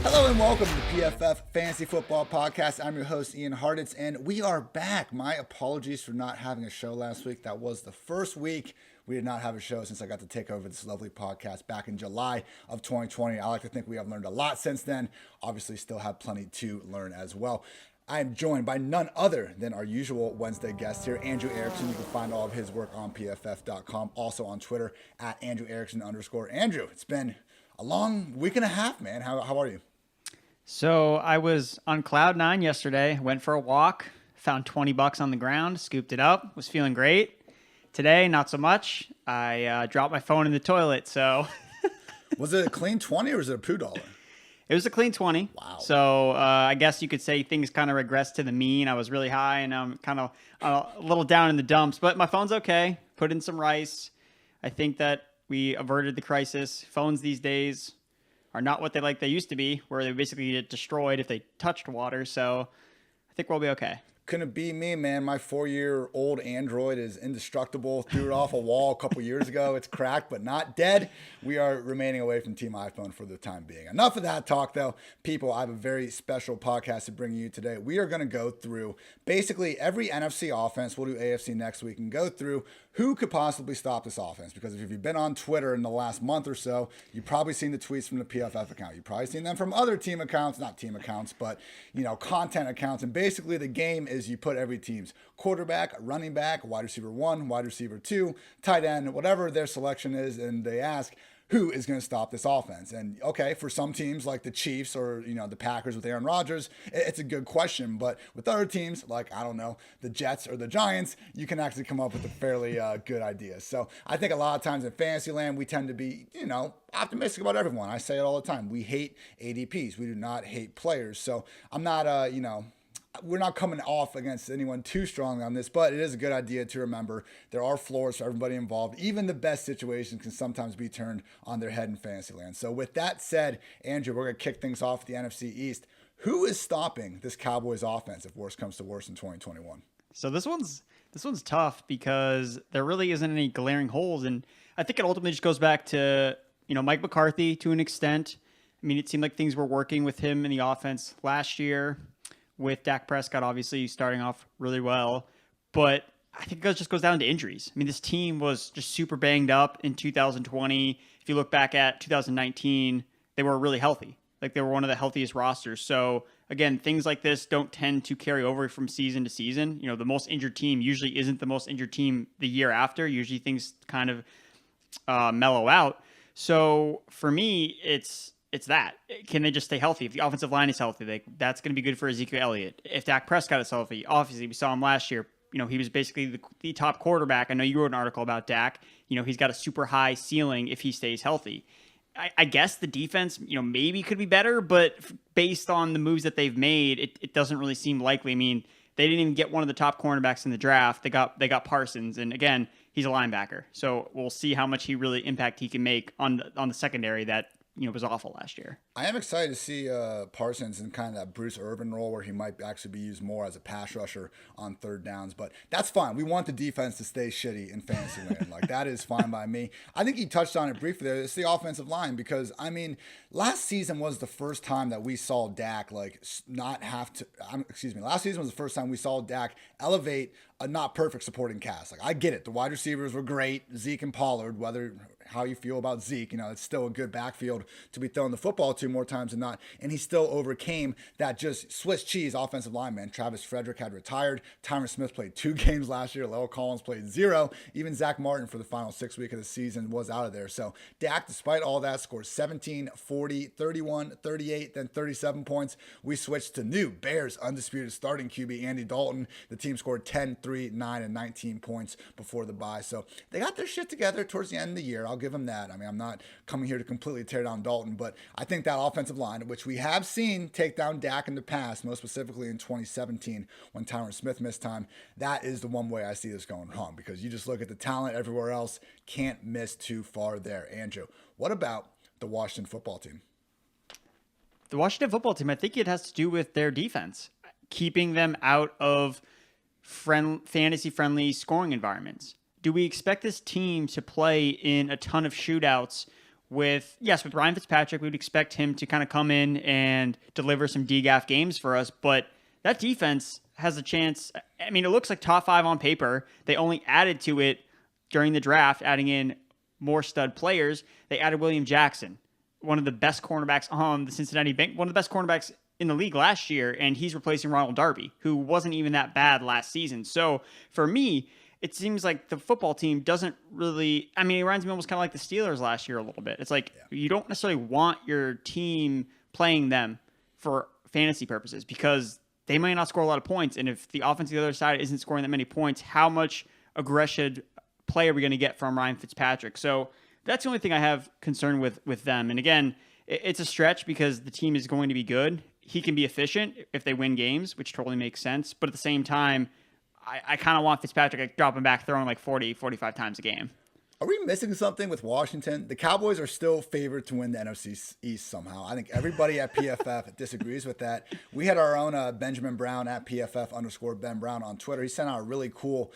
Hello and welcome to the PFF Fantasy Football Podcast. I'm your host, Ian Hartitz, and we are back. My apologies for not having a show last week. That was the first week we did not have a show since I got to take over this lovely podcast back in July of 2020. I like to think we have learned a lot since then. Obviously, still have plenty to learn as well. I am joined by none other than our usual Wednesday guest here, Andrew Erickson. You can find all of his work on PFF.com, also on Twitter at Andrew Erickson _. Andrew, it's been a long week and a half, man. How are you? So I was on cloud nine yesterday, went for a walk, found $20 on the ground, scooped it up, was feeling great. Today, not so much. I dropped my phone in the toilet, so. Was it a clean 20 or was it a poo dollar? It was a clean 20. Wow. So I guess you could say things kind of regressed to the mean. I was really high and I'm kind of a little down in the dumps, but my phone's okay. Put in some rice. I think that we averted the crisis. Phones these days are not what they used to be, where they basically get destroyed if they touched water. So I think we'll be okay. Couldn't be me, man. My 4-year-old Android is indestructible. Threw it off a wall a couple years ago. It's cracked, but not dead. We are remaining away from Team iPhone for the time being. Enough of that talk, though. People, I have a very special podcast to bring you today. We are going to go through basically every NFC offense. We'll do AFC next week and go through who could possibly stop this offense. Because if you've been on Twitter in the last month or so, you've probably seen the tweets from the PFF account. You've probably seen them from other team accounts, not team accounts, but content accounts. And basically the game is you put every team's quarterback, running back, wide receiver 1, wide receiver 2, tight end, whatever their selection is, and they ask who is going to stop this offense. And okay, for some teams like the Chiefs or the Packers with Aaron Rodgers, it's a good question. But with other teams like, I don't know, the Jets or the Giants, you can actually come up with a fairly good idea. So I think a lot of times in fantasy land, we tend to be optimistic about everyone. I say it all the time. We hate ADPs. We do not hate players. So I'm not we're not coming off against anyone too strongly on this, but it is a good idea to remember there are floors for everybody involved. Even the best situations can sometimes be turned on their head in fantasy land. So with that said, Andrew, we're going to kick things off with the NFC East. Who is stopping this Cowboys offense if worse comes to worse in 2021? So this one's tough because there really isn't any glaring holes. And I think it ultimately just goes back to, Mike McCarthy to an extent. I mean, it seemed like things were working with him in the offense last year, with Dak Prescott obviously starting off really well. But I think it just goes down to injuries. I mean, this team was just super banged up in 2020. If you look back at 2019, they were really healthy. Like, they were one of the healthiest rosters. So again, things like this don't tend to carry over from season to season. The most injured team usually isn't the most injured team the year after. Usually things kind of mellow out. So for me, it's that. Can they just stay healthy? If the offensive line is healthy, that's going to be good for Ezekiel Elliott. If Dak Prescott is healthy, obviously we saw him last year. He was basically the top quarterback. I know you wrote an article about Dak. He's got a super high ceiling if he stays healthy. I guess the defense, maybe could be better, but based on the moves that they've made, it doesn't really seem likely. I mean, they didn't even get one of the top cornerbacks in the draft. They got Parsons, and again, he's a linebacker. So we'll see how much impact he can make on the secondary that was awful last year. I am excited to see Parsons in kind of that Bruce Irvin role where he might actually be used more as a pass rusher on third downs, but that's fine. We want the defense to stay shitty in fantasy land. Like, that is fine by me. I think you touched on it briefly there. It's the offensive line because, I mean, last season was the first time that we saw Dak last season was the first time we saw Dak elevate a not perfect supporting cast. Like, I get it. The wide receivers were great. Zeke and Pollard, how you feel about Zeke, it's still a good backfield to be throwing the football to more times than not. And he still overcame that just Swiss cheese offensive lineman. Travis Frederick had retired. Tyron Smith played 2 games last year. La'el Collins played 0. Even Zach Martin for the final 6 weeks of the season was out of there. So Dak, despite all that, scored 17, 40, 31, 38, then 37 points. We switched to new Bears undisputed starting QB Andy Dalton. The team scored 10, 3, 9, and 19 points before the bye. So they got their shit together towards the end of the year. I'll give them that. I mean, I'm not coming here to completely tear down Dalton, but I think that offensive line, which we have seen take down Dak in the past, most specifically in 2017 when Tyron Smith missed time, that is the one way I see this going wrong, because you just look at the talent everywhere else, can't miss too far there. Andrew, what about the Washington football team? The Washington football team, I think it has to do with their defense, keeping them out of fantasy-friendly scoring environments. Do we expect this team to play in a ton of shootouts with Ryan Fitzpatrick, we would expect him to kind of come in and deliver some DGAF games for us, but that defense has a chance. I mean, it looks like top 5 on paper. They only added to it during the draft, adding in more stud players. They added William Jackson, one of the best cornerbacks on the Cincinnati Bengals, one of the best cornerbacks in the league last year, and he's replacing Ronald Darby, who wasn't even that bad last season. So for me, it seems like the football team doesn't really, I mean, it reminds me almost kind of like the Steelers last year a little bit. It's like you don't necessarily want your team playing them for fantasy purposes because they might not score a lot of points. And if the offense on the other side isn't scoring that many points, how much aggression play are we going to get from Ryan Fitzpatrick? So that's the only thing I have concern with them. And again, it's a stretch because the team is going to be good. He can be efficient if they win games, which totally makes sense. But at the same time, I kind of want Fitzpatrick like dropping back, throwing like 40, 45 times a game. Are we missing something with Washington? The Cowboys are still favored to win the NFC East somehow. I think everybody at PFF disagrees with that. We had our own Benjamin Brown at PFF_Ben Brown on Twitter. He sent out a really cool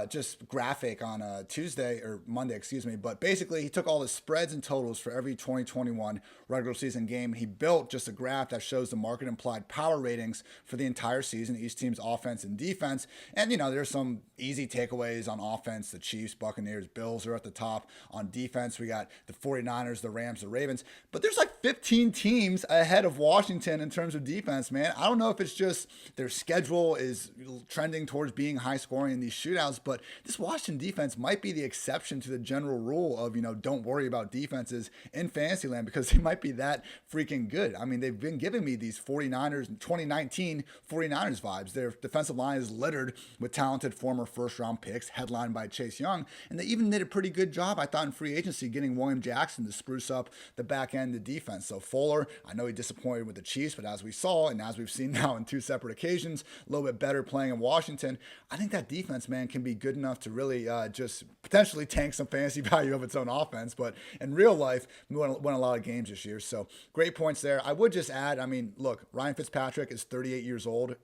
just graphic on Tuesday or Monday, excuse me. But basically, he took all the spreads and totals for every 2021 regular season game. He built just a graph that shows the market implied power ratings for the entire season, each team's offense and defense. And, you know, there's some easy takeaways on offense. The Chiefs, Buccaneers, Bills are at the top. On defense, we got the 49ers, the Rams, the Ravens. But there's like 15 teams ahead of Washington in terms of defense, man. I don't know if it's just their schedule is trending towards being high scoring in these shootouts, but this Washington defense might be the exception to the general rule of, you know, don't worry about defenses in fantasy land because they might be that freaking good. I mean, they've been giving me these 2019 49ers vibes. Their defensive line is littered with talented former first-round picks, headlined by Chase Young, and they even did a pretty good job, I thought, in free agency getting William Jackson to spruce up the back end of the defense. So Fuller, I know he disappointed with the Chiefs, but as we saw and as we've seen now in two separate occasions, a little bit better playing in Washington. I think that defense, man, can be good enough to really just potentially tank some fantasy value of its own offense, but in real life, we won a lot of games this year. So great points there. I would just add, I mean, look, Ryan Fitzpatrick is 38 years old.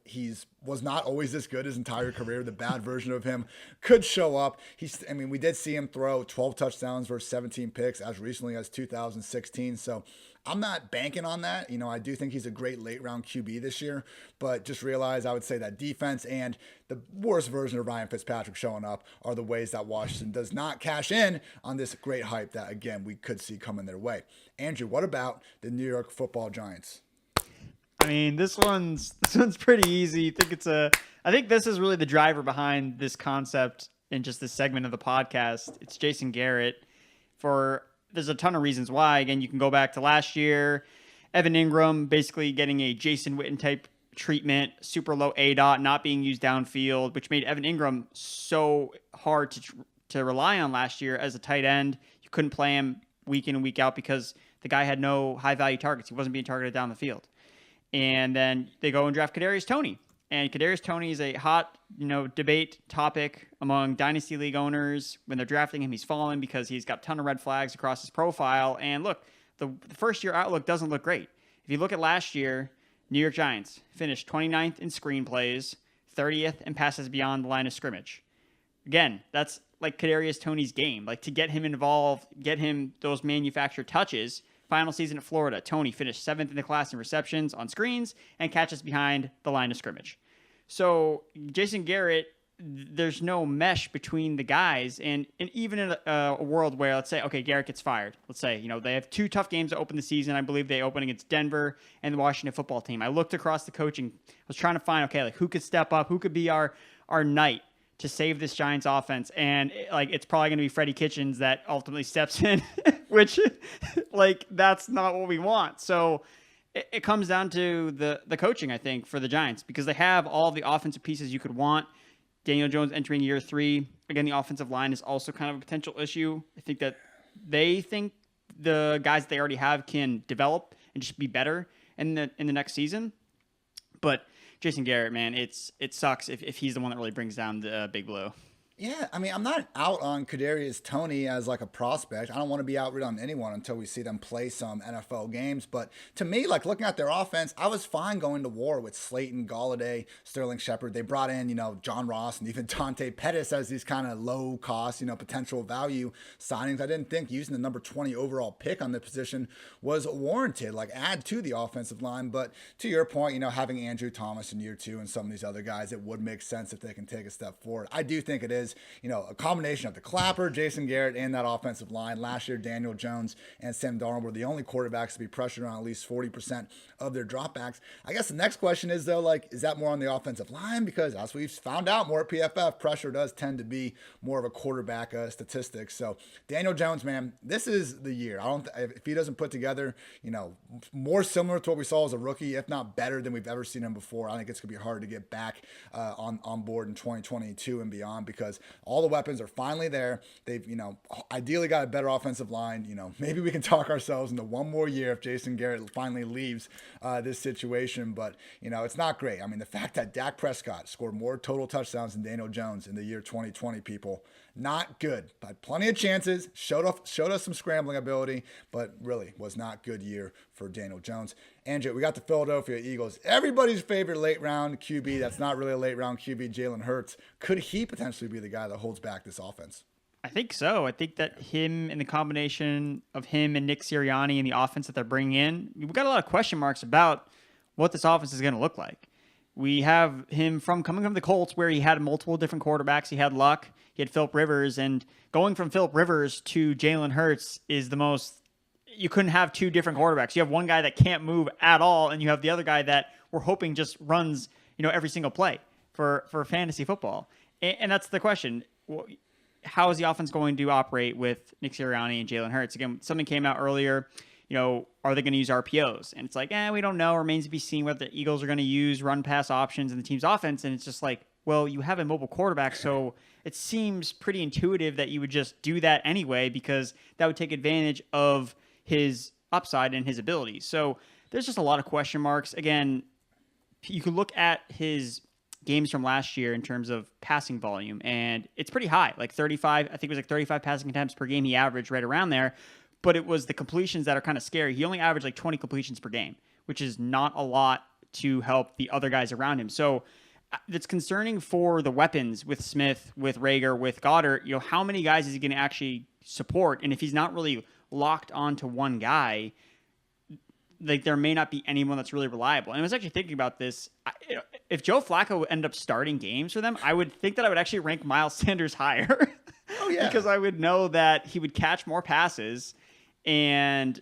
Was not always this good his entire career. The bad version of him could show up. We did see him throw 12 touchdowns versus 17 picks as recently as 2016. So I'm not banking on that. You know, I do think he's a great late round QB this year, but just realize I would say that defense and the worst version of Ryan Fitzpatrick showing up are the ways that Washington does not cash in on this great hype that, again, we could see coming their way. Andrew, what about the New York Football Giants? I mean, this one's pretty easy. I think this is really the driver behind this concept in just this segment of the podcast. It's Jason Garrett. There's a ton of reasons why. Again, you can go back to last year, Evan Ingram basically getting a Jason Witten type treatment, super low ADOT, not being used downfield, which made Evan Ingram so hard to rely on last year as a tight end. You couldn't play him week in and week out because the guy had no high value targets. He wasn't being targeted down the field. And then they go and draft Kadarius Toney. And Kadarius Toney is a hot, debate topic among Dynasty League owners. When they're drafting him, he's falling because he's got a ton of red flags across his profile. And look, the first-year outlook doesn't look great. If you look at last year, New York Giants finished 29th in screenplays, 30th in passes beyond the line of scrimmage. Again, that's like Kadarius Toney's game. Like, to get him involved, get him those manufactured touches. Final season at Florida, Toney finished 7th in the class in receptions on screens and catches behind the line of scrimmage. So Jason Garrett, there's no mesh between the guys. And even in a world where, let's say, okay, Garrett gets fired. Let's say, they have 2 tough games to open the season. I believe they open against Denver and the Washington football team. I looked across the coaching. I was trying to find, okay, like who could step up? Who could be our knight to save this Giants offense? And it's probably going to be Freddie Kitchens that ultimately steps in, which that's not what we want. So it comes down to the coaching, I think, for the Giants, because they have all the offensive pieces you could want. Daniel Jones entering year 3. Again, the offensive line is also kind of a potential issue. I think that they think the guys they already have can develop and just be better in the next season. But Jason Garrett, man, it sucks if he's the one that really brings down the Big Blue. Yeah, I mean, I'm not out on Kadarius Toney as like a prospect. I don't want to be out on anyone until we see them play some NFL games. But to me, like looking at their offense, I was fine going to war with Slayton, Galladay, Sterling Shepard. They brought in, John Ross and even Dante Pettis as these kind of low cost, potential value signings. I didn't think using the number 20 overall pick on the position was warranted, like add to the offensive line. But to your point, having Andrew Thomas in year 2 and some of these other guys, it would make sense if they can take a step forward. I do think it is, a combination of the Clapper, Jason Garrett, and that offensive line. Last year, Daniel Jones and Sam Darnold were the only quarterbacks to be pressured on at least 40% of their dropbacks. I guess the next question is, though, is that more on the offensive line? Because as we've found out more at PFF, pressure does tend to be more of a quarterback statistic. So Daniel Jones, man, this is the year. If he doesn't put together, more similar to what we saw as a rookie, if not better than we've ever seen him before, I think it's going to be hard to get back on board in 2022 and beyond, because all the weapons are finally there. They've, ideally got a better offensive line. Maybe we can talk ourselves into one more year if Jason Garrett finally leaves this situation. But, it's not great. I mean, the fact that Dak Prescott scored more total touchdowns than Daniel Jones in the year 2020, people, not good. Had plenty of chances, showed us some scrambling ability, but really was not good year for Daniel Jones. Andrew, we got the Philadelphia Eagles. Everybody's favorite late round QB. That's not really a late round QB, Jalen Hurts. Could he potentially be the guy that holds back this offense? I think so. I think that him and the combination of him and Nick Sirianni and the offense that they're bringing in, we've got a lot of question marks about what this offense is going to look like. We have him coming from the Colts, where he had multiple different quarterbacks. He had Luck, he had Phillip Rivers, and going from Phillip Rivers to Jalen Hurts is the most. You couldn't have two different quarterbacks. You have one guy that can't move at all, and you have the other guy that we're hoping just runs, every single play for fantasy football. And that's the question. How is the offense going to operate with Nick Sirianni and Jalen Hurts? Again, something came out earlier. Are they going to use RPOs? And it's like, we don't know. Remains to be seen whether the Eagles are going to use run-pass options in the team's offense. And it's just like, well, you have a mobile quarterback, so it seems pretty intuitive that you would just do that anyway, because that would take advantage of his upside and his abilities. So there's just a lot of question marks. Again, you could look at his games from last year in terms of passing volume, and it's pretty high, like 35. I think it was like 35 passing attempts per game he averaged, right around there. But it was the completions that are kind of scary. He only averaged like 20 completions per game, which is not a lot to help the other guys around him. So it's concerning for the weapons with Smith, with Rager, with Goddard. How many guys is he going to actually support? And if he's not really locked onto one guy, like there may not be anyone that's really reliable. And I was actually thinking about this. If Joe Flacco would end up starting games for them, I would think that I would actually rank Miles Sanders higher. Oh, yeah. Because I would know that he would catch more passes, and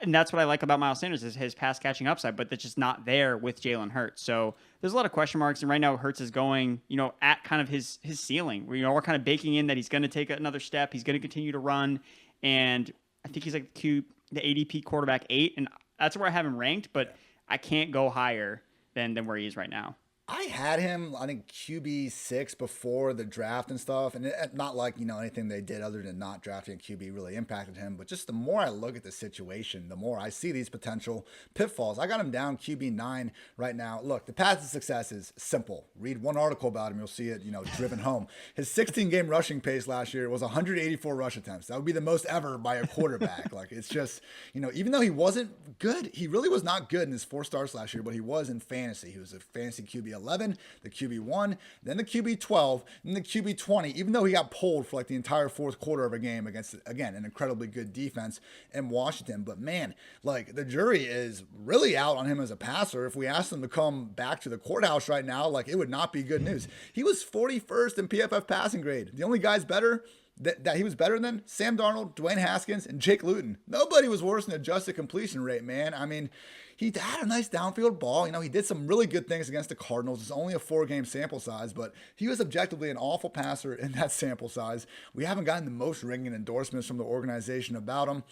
that's what I like about Miles Sanders is his pass catching upside, but that's just not there with Jalen Hurts. So there's a lot of question marks, and right now Hurts is going, at kind of his ceiling. We're kind of baking in that he's going to take another step. He's going to continue to run, and I think he's like the ADP quarterback 8, and that's where I have him ranked, but I can't go higher than where he is right now. I had him, I think, QB 6 before the draft and stuff. And not like, anything they did other than not drafting a QB really impacted him. But just the more I look at the situation, the more I see these potential pitfalls. I got him down QB 9 right now. Look, the path to success is simple. Read one article about him. You'll see it, driven home. His 16-game rushing pace last year was 184 rush attempts. That would be the most ever by a quarterback. Like, it's just, even though he wasn't good, he really was not good in his 4 starts last year, but he was in fantasy. He was a fantasy QB 11, the QB 1, then the QB 12, and the QB 20, even though he got pulled for like the entire fourth quarter of a game against, again, an incredibly good defense in Washington. But man, like the jury is really out on him as a passer. If we asked him to come back to the courthouse right now, like it would not be good news. He was 41st in PFF passing grade. The only guys better that he was better than Sam Darnold, Dwayne Haskins, and Jake Luton. Nobody was worse than adjusted completion rate, man. I mean, he had a nice downfield ball. He did some really good things against the Cardinals. It's only a 4-game sample size, but he was objectively an awful passer in that sample size. We haven't gotten the most ringing endorsements from the organization about him.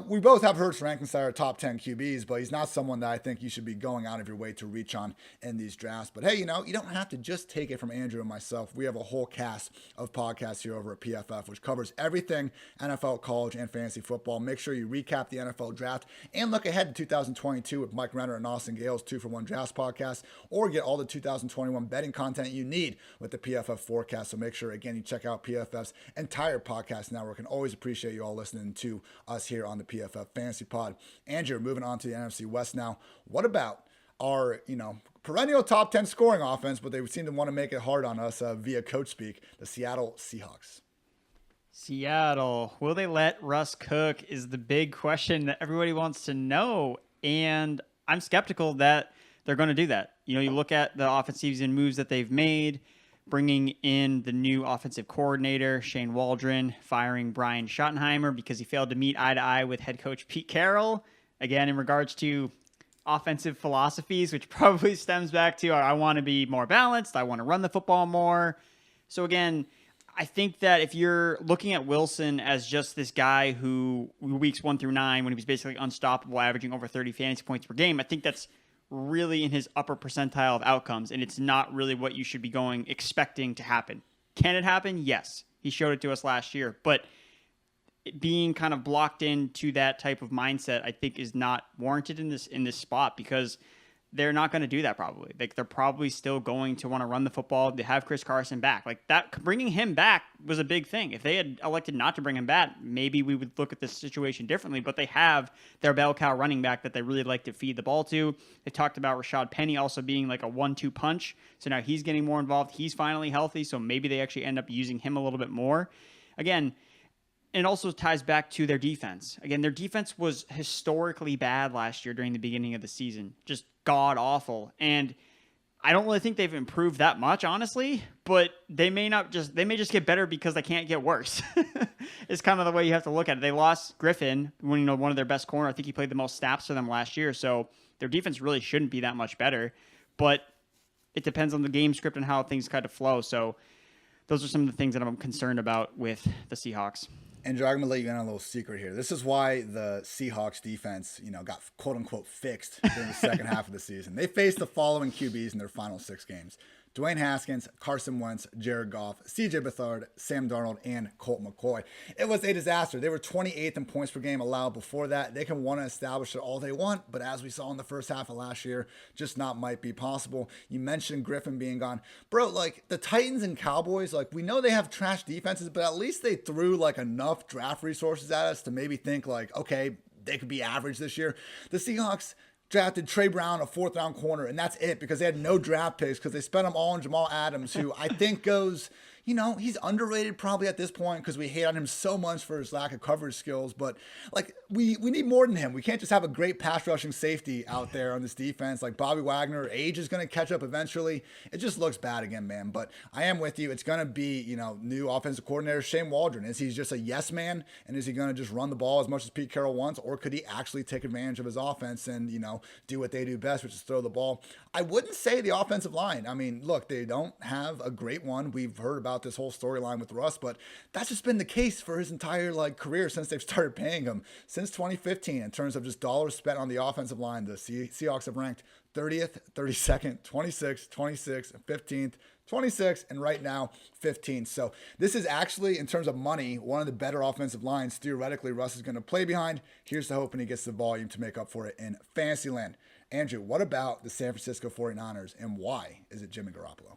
we both have Hurts ranked inside our top 10 QBs, but he's not someone that I think you should be going out of your way to reach on in these drafts. But hey, you don't have to just take it from Andrew and myself. We have a whole cast of podcasts here over at PFF, which covers everything NFL, college, and fantasy football. Make sure you recap the NFL draft and look ahead to 2022 with Mike Renner and Austin Gale's 2-for-1 Drafts podcast, or get all the 2021 betting content you need with the PFF forecast. So make sure, again, you check out PFF's entire podcast network, and always appreciate you all listening to us here on the PFF Fantasy Pod. Andrew, moving on to the NFC West now. What about our, perennial top 10 scoring offense, but they seem to want to make it hard on us via coach speak, the Seattle Seahawks? Seattle, will they let Russ cook is the big question that everybody wants to know. And I'm skeptical that they're going to do that. You look at the offensives and moves that they've made, bringing in the new offensive coordinator, Shane Waldron, firing Brian Schottenheimer because he failed to meet eye-to-eye with head coach Pete Carroll. Again, in regards to offensive philosophies, which probably stems back to, I want to be more balanced. I want to run the football more. So again, I think that if you're looking at Wilson as just this guy who weeks 1 through 9, when he was basically unstoppable, averaging over 30 fantasy points per game, I think that's really in his upper percentile of outcomes, and it's not really what you should be expecting to happen. Can it happen? Yes. He showed it to us last year, but being kind of blocked into that type of mindset, I think, is not warranted in this spot, because they're not going to do that probably. They're probably still going to want to run the football. They have Chris Carson back. That, bringing him back was a big thing. If they had elected not to bring him back, maybe we would look at this situation differently, but they have their bell cow running back that they really like to feed the ball to. They talked about Rashad Penny also being like a 1-2 punch. So now he's getting more involved. He's finally healthy. So maybe they actually end up using him a little bit more. Again, and it also ties back to their defense. Again, their defense was historically bad last year during the beginning of the season. Just god awful. And I don't really think they've improved that much, honestly, but they may just get better because they can't get worse. It's kind of the way you have to look at it. They lost Griffin, one of their best corner. I think he played the most snaps for them last year. So their defense really shouldn't be that much better, but it depends on the game script and how things kind of flow. So those are some of the things that I'm concerned about with the Seahawks. Andrew, I'm going to let you in on a little secret here. This is why the Seahawks defense, got quote-unquote fixed during the second half of the season. They faced the following QBs in their final 6 games: Dwayne Haskins, Carson Wentz, Jared Goff, CJ Beathard, Sam Darnold, and Colt McCoy. It was a disaster. They were 28th in points per game allowed before that. They can want to establish it all they want, but as we saw in the first half of last year, just not might be possible. You mentioned Griffin being gone. Bro, the Titans and Cowboys, we know they have trash defenses, but at least they threw enough draft resources at us to maybe think okay, they could be average this year. The Seahawks drafted Trey Brown, a 4th-round corner, and that's it, because they had no draft picks because they spent them all on Jamal Adams, who I think goes, he's underrated probably at this point because we hate on him so much for his lack of coverage skills. But we need more than him. We can't just have a great pass rushing safety out there on this defense. Bobby Wagner, age is going to catch up eventually. It just looks bad again, man. But I am with you. It's going to be, new offensive coordinator Shane Waldron. Is he just a yes man? And is he going to just run the ball as much as Pete Carroll wants? Or could he actually take advantage of his offense and, do what they do best, which is throw the ball? I wouldn't say the offensive line. I mean, look, they don't have a great one. We've heard about this whole storyline with Russ, but that's just been the case for his entire career since they've started paying him since 2015 in terms of just dollars spent on the offensive line. The Seahawks have ranked 30th, 32nd, 26th, 26th, 15th, 26th, and right now 15th. So this is actually, in terms of money, one of the better offensive lines theoretically Russ is going to play behind. Here's to hoping he gets the volume to make up for it in Fantasyland. Andrew, what about the San Francisco 49ers, and why is it Jimmy Garoppolo?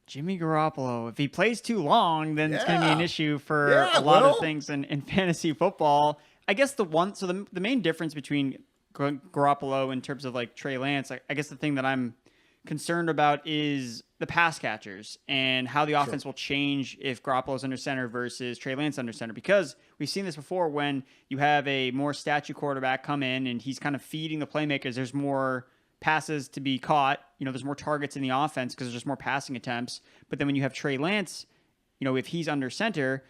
Jimmy Garoppolo, if he plays too long, then it's going to be an issue for a lot of things in fantasy football. I guess the main difference between Garoppolo in terms of Trey Lance, I guess the thing that I'm concerned about is the pass catchers and how the offense will change if Garoppolo's under center versus Trey Lance under center, because we've seen this before when you have a more statue quarterback come in and he's kind of feeding the playmakers. There's more passes to be caught. There's more targets in the offense because there's just more passing attempts. But then when you have Trey Lance, if he's under center,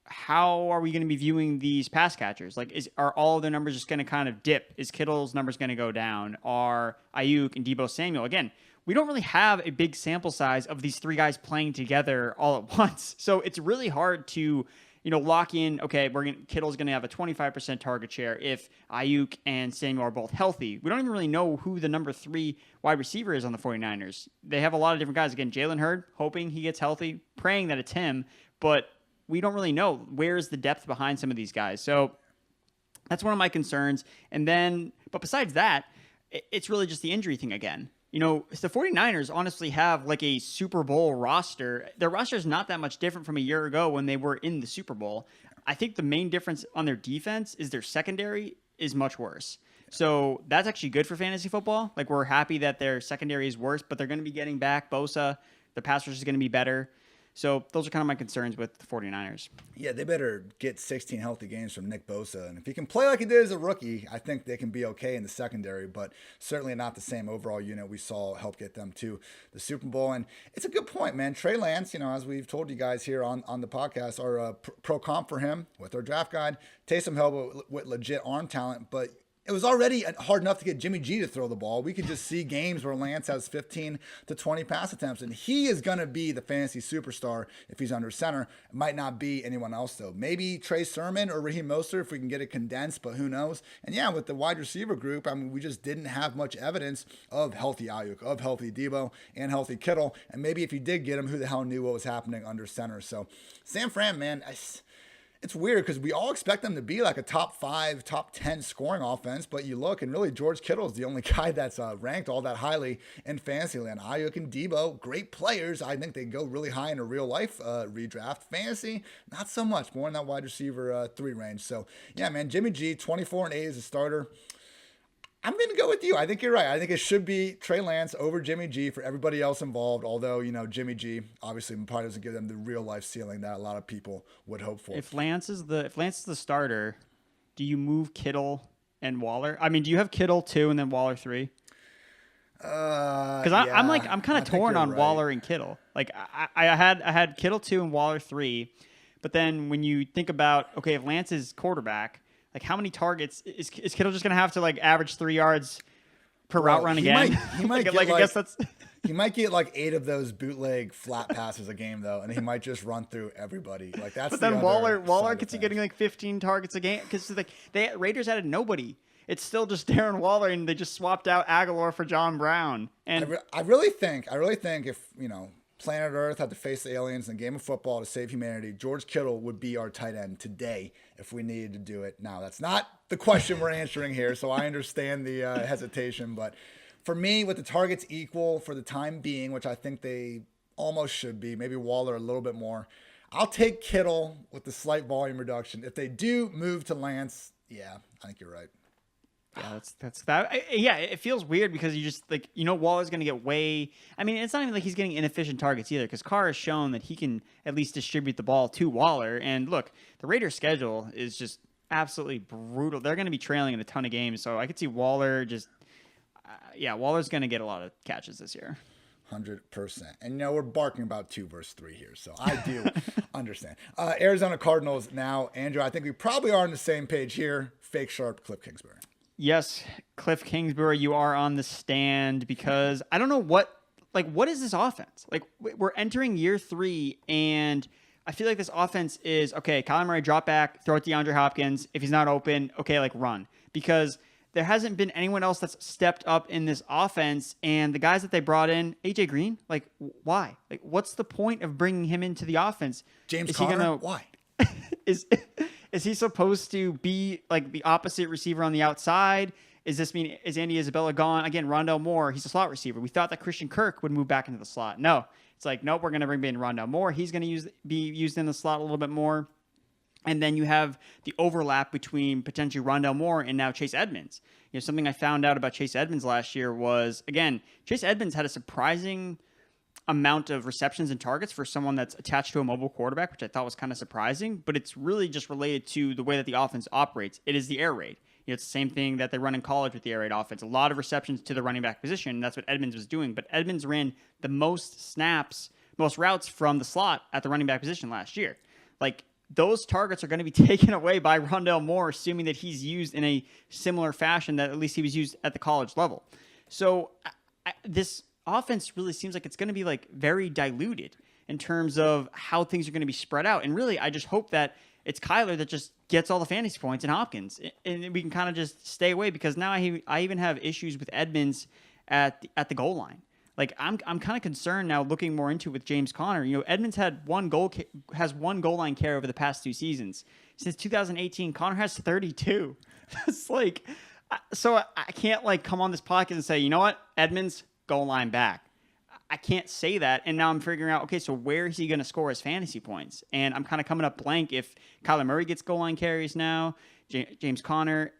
how are we going to be viewing these pass catchers? Are all of their numbers just going to kind of dip? Is Kittle's numbers going to go down? Are Ayuk and Deebo Samuel? Again, we don't really have a big sample size of these 3 guys playing together all at once. So it's really hard to, lock in, okay, Kittle's going to have a 25% target share if Ayuk and Samuel are both healthy. We don't even really know who the number 3 wide receiver is on the 49ers. They have a lot of different guys. Again, Jalen Hurts, hoping he gets healthy, praying that it's him, but we don't really know where's the depth behind some of these guys. So that's one of my concerns. But besides that, it's really just the injury thing again. The 49ers honestly have like a Super Bowl roster. Their roster is not that much different from a year ago when they were in the Super Bowl. I think the main difference on their defense is their secondary is much worse. So that's actually good for fantasy football. Like, we're happy that their secondary is worse, but they're going to be getting back Bosa. The pass rush is going to be better. So those are kind of my concerns with the 49ers. Yeah, they better get 16 healthy games from Nick Bosa. And if he can play like he did as a rookie, I think they can be okay in the secondary, but certainly not the same overall unit we saw help get them to the Super Bowl. And it's a good point, man. Trey Lance, as we've told you guys here on the podcast, are pro comp for him with our draft guide. Taysom Hill with legit arm talent, but it was already hard enough to get Jimmy G to throw the ball. We could just see games where Lance has 15 to 20 pass attempts, and he is going to be the fantasy superstar if he's under center. It might not be anyone else, though. Maybe Trey Sermon or Raheem Mostert if we can get it condensed, but who knows? And yeah, with the wide receiver group, we just didn't have much evidence of healthy Ayuk, of healthy Debo, and healthy Kittle. And maybe if you did get him, who the hell knew what was happening under center? So San Fran, man, it's weird because we all expect them to be like a top 5, top 10 scoring offense, but you look and really George Kittle is the only guy that's ranked all that highly in fantasy land. Ayuk and Debo, great players. I think they go really high in a real life redraft. Fantasy, not so much, more in that wide receiver 3 range. So yeah, man, Jimmy G, 24-8 as a starter. I'm going to go with you. I think you're right. I think it should be Trey Lance over Jimmy G for everybody else involved. Although, Jimmy G obviously probably doesn't give them the real life ceiling that a lot of people would hope for. If Lance is the starter, do you move Kittle and Waller? I mean, do you have Kittle 2 and then Waller 3? Because I'm kind of torn on right. Waller and Kittle. Like I had Kittle 2 and Waller 3, but then when you think about, okay, if Lance is quarterback, like, how many targets is Kittle just going to have to like average 3 yards per route run again? He might get I guess that's he might get like 8 of those bootleg flat passes a game though, and he might just run through everybody. Like that's. But then Waller gets you getting like 15 targets a game because like Raiders added nobody. It's still just Darren Waller, and they just swapped out Aguilar for John Brown. And I really think if planet Earth had to face the aliens in a game of football to save humanity, George Kittle would be our tight end today if we needed to do it. Now, that's not the question we're answering here, so I understand the hesitation. But for me, with the targets equal for the time being, which I think they almost should be, maybe Waller a little bit more, I'll take Kittle with the slight volume reduction. If they do move to Lance, yeah, I think you're right. Yeah, that's that. Yeah, it feels weird because you just like Waller's going to get way. I mean, it's not even like he's getting inefficient targets either because Carr has shown that he can at least distribute the ball to Waller. And look, the Raiders' schedule is just absolutely brutal. They're going to be trailing in a ton of games, so I could see Waller just. Waller's going to get a lot of catches this year. 100%. And we're barking about 2 versus 3 here, so I do understand. Arizona Cardinals now, Andrew. I think we probably are on the same page here. Fake sharp Cliff Kingsbury. Yes, Cliff Kingsbury, you are on the stand because I don't know what is this offense? Like, we're entering year 3, and I feel like this offense is, okay, Kyler Murray, drop back, throw it to DeAndre Hopkins. If he's not open, okay, like, run. Because there hasn't been anyone else that's stepped up in this offense, and the guys that they brought in, AJ Green, like, why? Like, what's the point of bringing him into the offense? James Conner, why? Is he supposed to be like the opposite receiver on the outside? Is Andy Isabella gone? Again, Rondell Moore, he's a slot receiver. We thought that Christian Kirk would move back into the slot. No, it's like, nope, we're going to bring in Rondell Moore. He's going to be used in the slot a little bit more. And then you have the overlap between potentially Rondell Moore and now Chase Edmonds. Something I found out about Chase Edmonds last year was, again, Chase Edmonds had a surprising amount of receptions and targets for someone that's attached to a mobile quarterback, which I thought was kind of surprising, but it's really just related to the way that the offense operates. It is the air raid. It's the same thing that they run in college with the air raid offense. A lot of receptions to the running back position, and that's what Edmonds was doing. But Edmonds ran the most routes from the slot at the running back position last year. Like, those targets are going to be taken away by Rondell Moore, assuming that he's used in a similar fashion that at least he was used at the college level. So this offense really seems like it's going to be like very diluted in terms of how things are going to be spread out. And really, I just hope that it's Kyler that just gets all the fantasy points and Hopkins. And we can kind of just stay away because now I even have issues with Edmonds at the goal line. Like I'm kind of concerned now looking more into it with James Conner. Edmonds has one goal line carry over the past 2 seasons. Since 2018, Conner has 32. It's like, so I can't come on this podcast and say, you know what, Edmonds, goal line back. I can't say that. And now I'm figuring out, okay, so where is he going to score his fantasy points? And I'm kind of coming up blank if Kyler Murray gets goal line carries now, James Conner.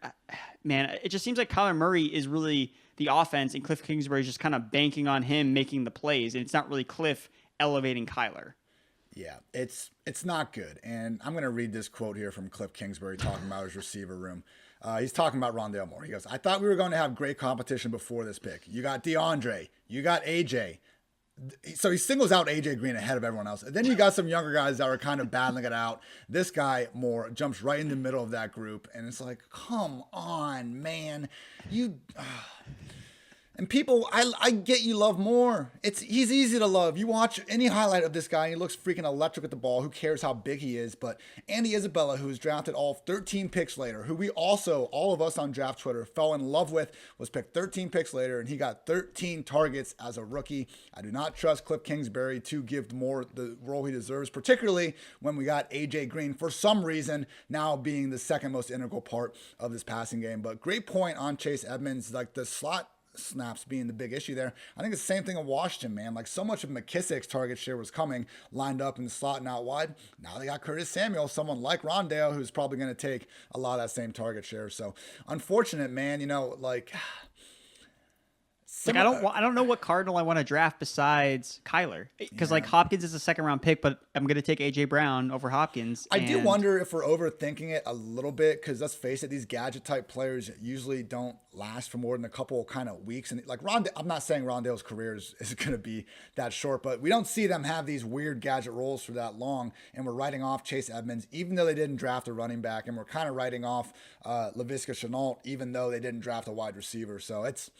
Man, it just seems like Kyler Murray is really the offense, and Cliff Kingsbury is just kind of banking on him making the plays, and it's not really Cliff elevating Kyler. Yeah, it's not good. And I'm going to read this quote here from Cliff Kingsbury talking about his receiver room. He's talking about Rondale Moore. He goes, I thought we were going to have great competition before this pick. You got DeAndre. You got AJ. So he singles out AJ Green ahead of everyone else. And then you got some younger guys that were kind of battling it out. This guy, Moore, jumps right in the middle of that group. And it's like, come on, man. And people, I get you love Moore. He's easy to love. You watch any highlight of this guy, and he looks freaking electric at the ball. Who cares how big he is? But Andy Isabella, who was drafted all 13 picks later, who we also, all of us on Draft Twitter, fell in love with, was picked 13 picks later, and he got 13 targets as a rookie. I do not trust Cliff Kingsbury to give Moore the role he deserves, particularly when we got AJ Green, for some reason, now being the second most integral part of this passing game. But great point on Chase Edmonds, like the slot snaps being the big issue there. I think it's the same thing in Washington, man. Like so much of McKissick's target share was coming lined up in the slot and out wide. Now they got Curtis Samuel, someone like Rondale, who's probably going to take a lot of that same target share. So unfortunate, man. I don't know what Cardinal I want to draft besides Kyler, because Hopkins is a 2nd round pick, but I'm going to take AJ Brown over Hopkins. I do wonder if we're overthinking it a little bit, because let's face it, these gadget type players usually don't last for more than a couple kind of weeks. And like Rondale, I'm not saying Rondale's career is going to be that short, but we don't see them have these weird gadget roles for that long. And we're writing off Chase Edmonds, even though they didn't draft a running back, and we're kind of writing off Laviska Shenault, even though they didn't draft a wide receiver. So it's,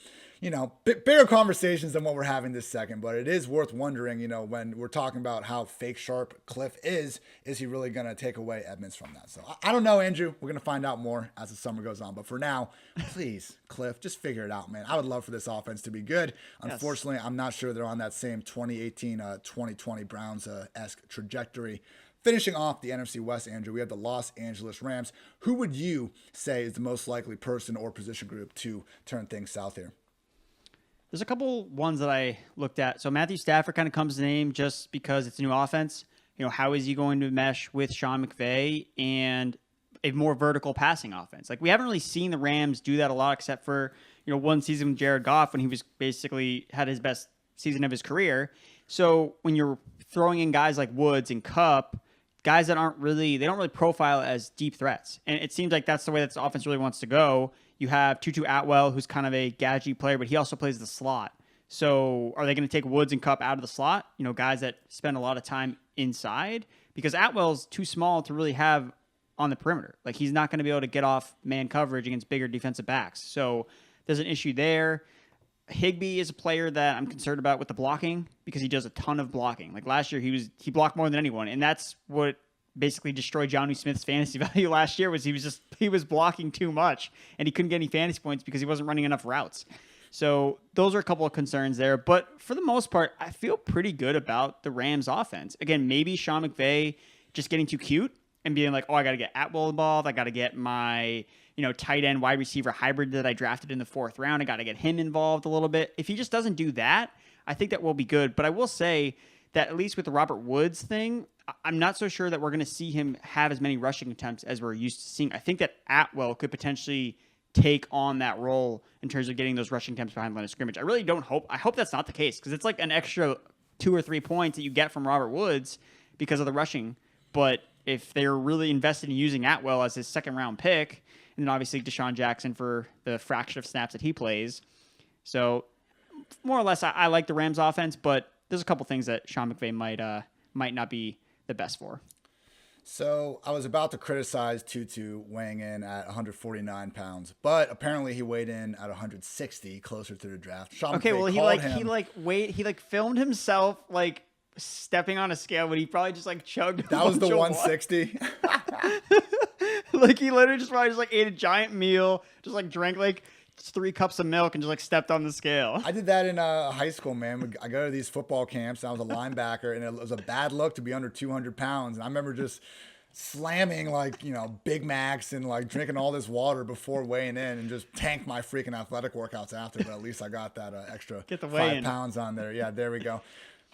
bigger conversations than what we're having this second, but it is worth wondering, when we're talking about how fake sharp Cliff is he really going to take away Edmonds from that? So I don't know, Andrew. We're going to find out more as the summer goes on. But for now, please, Cliff, just figure it out, man. I would love for this offense to be good. Unfortunately, yes. I'm not sure they're on that same 2018-2020 Browns-esque trajectory. Finishing off the NFC West, Andrew, we have the Los Angeles Rams. Who would you say is the most likely person or position group to turn things south here? There's a couple ones that I looked at. So Matthew Stafford kind of comes to name just because it's a new offense. How is he going to mesh with Sean McVay and a more vertical passing offense? Like, we haven't really seen the Rams do that a lot, except for, one season with Jared Goff when he was basically had his best season of his career. So when you're throwing in guys like Woods and Kupp, guys that don't really profile as deep threats. And it seems like that's the way that this offense really wants to go. You have Tutu Atwell, who's kind of a gadget player, but he also plays the slot. So are they going to take Woods and Kupp out of the slot? Guys that spend a lot of time inside? Because Atwell's too small to really have on the perimeter. Like, he's not going to be able to get off man coverage against bigger defensive backs. So there's an issue there. Higbee is a player that I'm concerned about with the blocking because he does a ton of blocking. Like last year, he blocked more than anyone, and that's what basically destroyed Jonnu Smith's fantasy value last year. Was he was blocking too much, and he couldn't get any fantasy points because he wasn't running enough routes. So those are a couple of concerns there. But for the most part, I feel pretty good about the Rams offense. Again, maybe Sean McVay just getting too cute and being like, oh, I got to get Atwell involved. I got to get my tight end wide receiver hybrid that I drafted in the 4th round. I got to get him involved a little bit. If he just doesn't do that, I think that will be good. But I will say that at least with the Robert Woods thing, I'm not so sure that we're going to see him have as many rushing attempts as we're used to seeing. I think that Atwell could potentially take on that role in terms of getting those rushing attempts behind the line of scrimmage. I really don't hope. I hope that's not the case, because it's like an extra 2 or 3 points that you get from Robert Woods because of the rushing. But if they're really invested in using Atwell as his 2nd round pick, and then obviously Deshaun Jackson for the fraction of snaps that he plays. So more or less, I like the Rams offense, but there's a couple things that Sean McVay might not be the best for. So I was about to criticize Tutu weighing in at 149 pounds, but apparently he weighed in at 160 closer to the draft. Sean okay, McVay well he filmed himself stepping on a scale, but he probably just like chugged. That was the 160. Like he literally just probably just like ate a giant meal, just like drank like 3 cups of milk and just like stepped on the scale. I did that in high school, man. I go to these football camps. And I was a linebacker, and it was a bad look to be under 200 pounds. And I remember just slamming like, Big Macs and like drinking all this water before weighing in, and just tanked my freaking athletic workouts after. But at least I got that extra Get the 5 pounds on there. Yeah, there we go.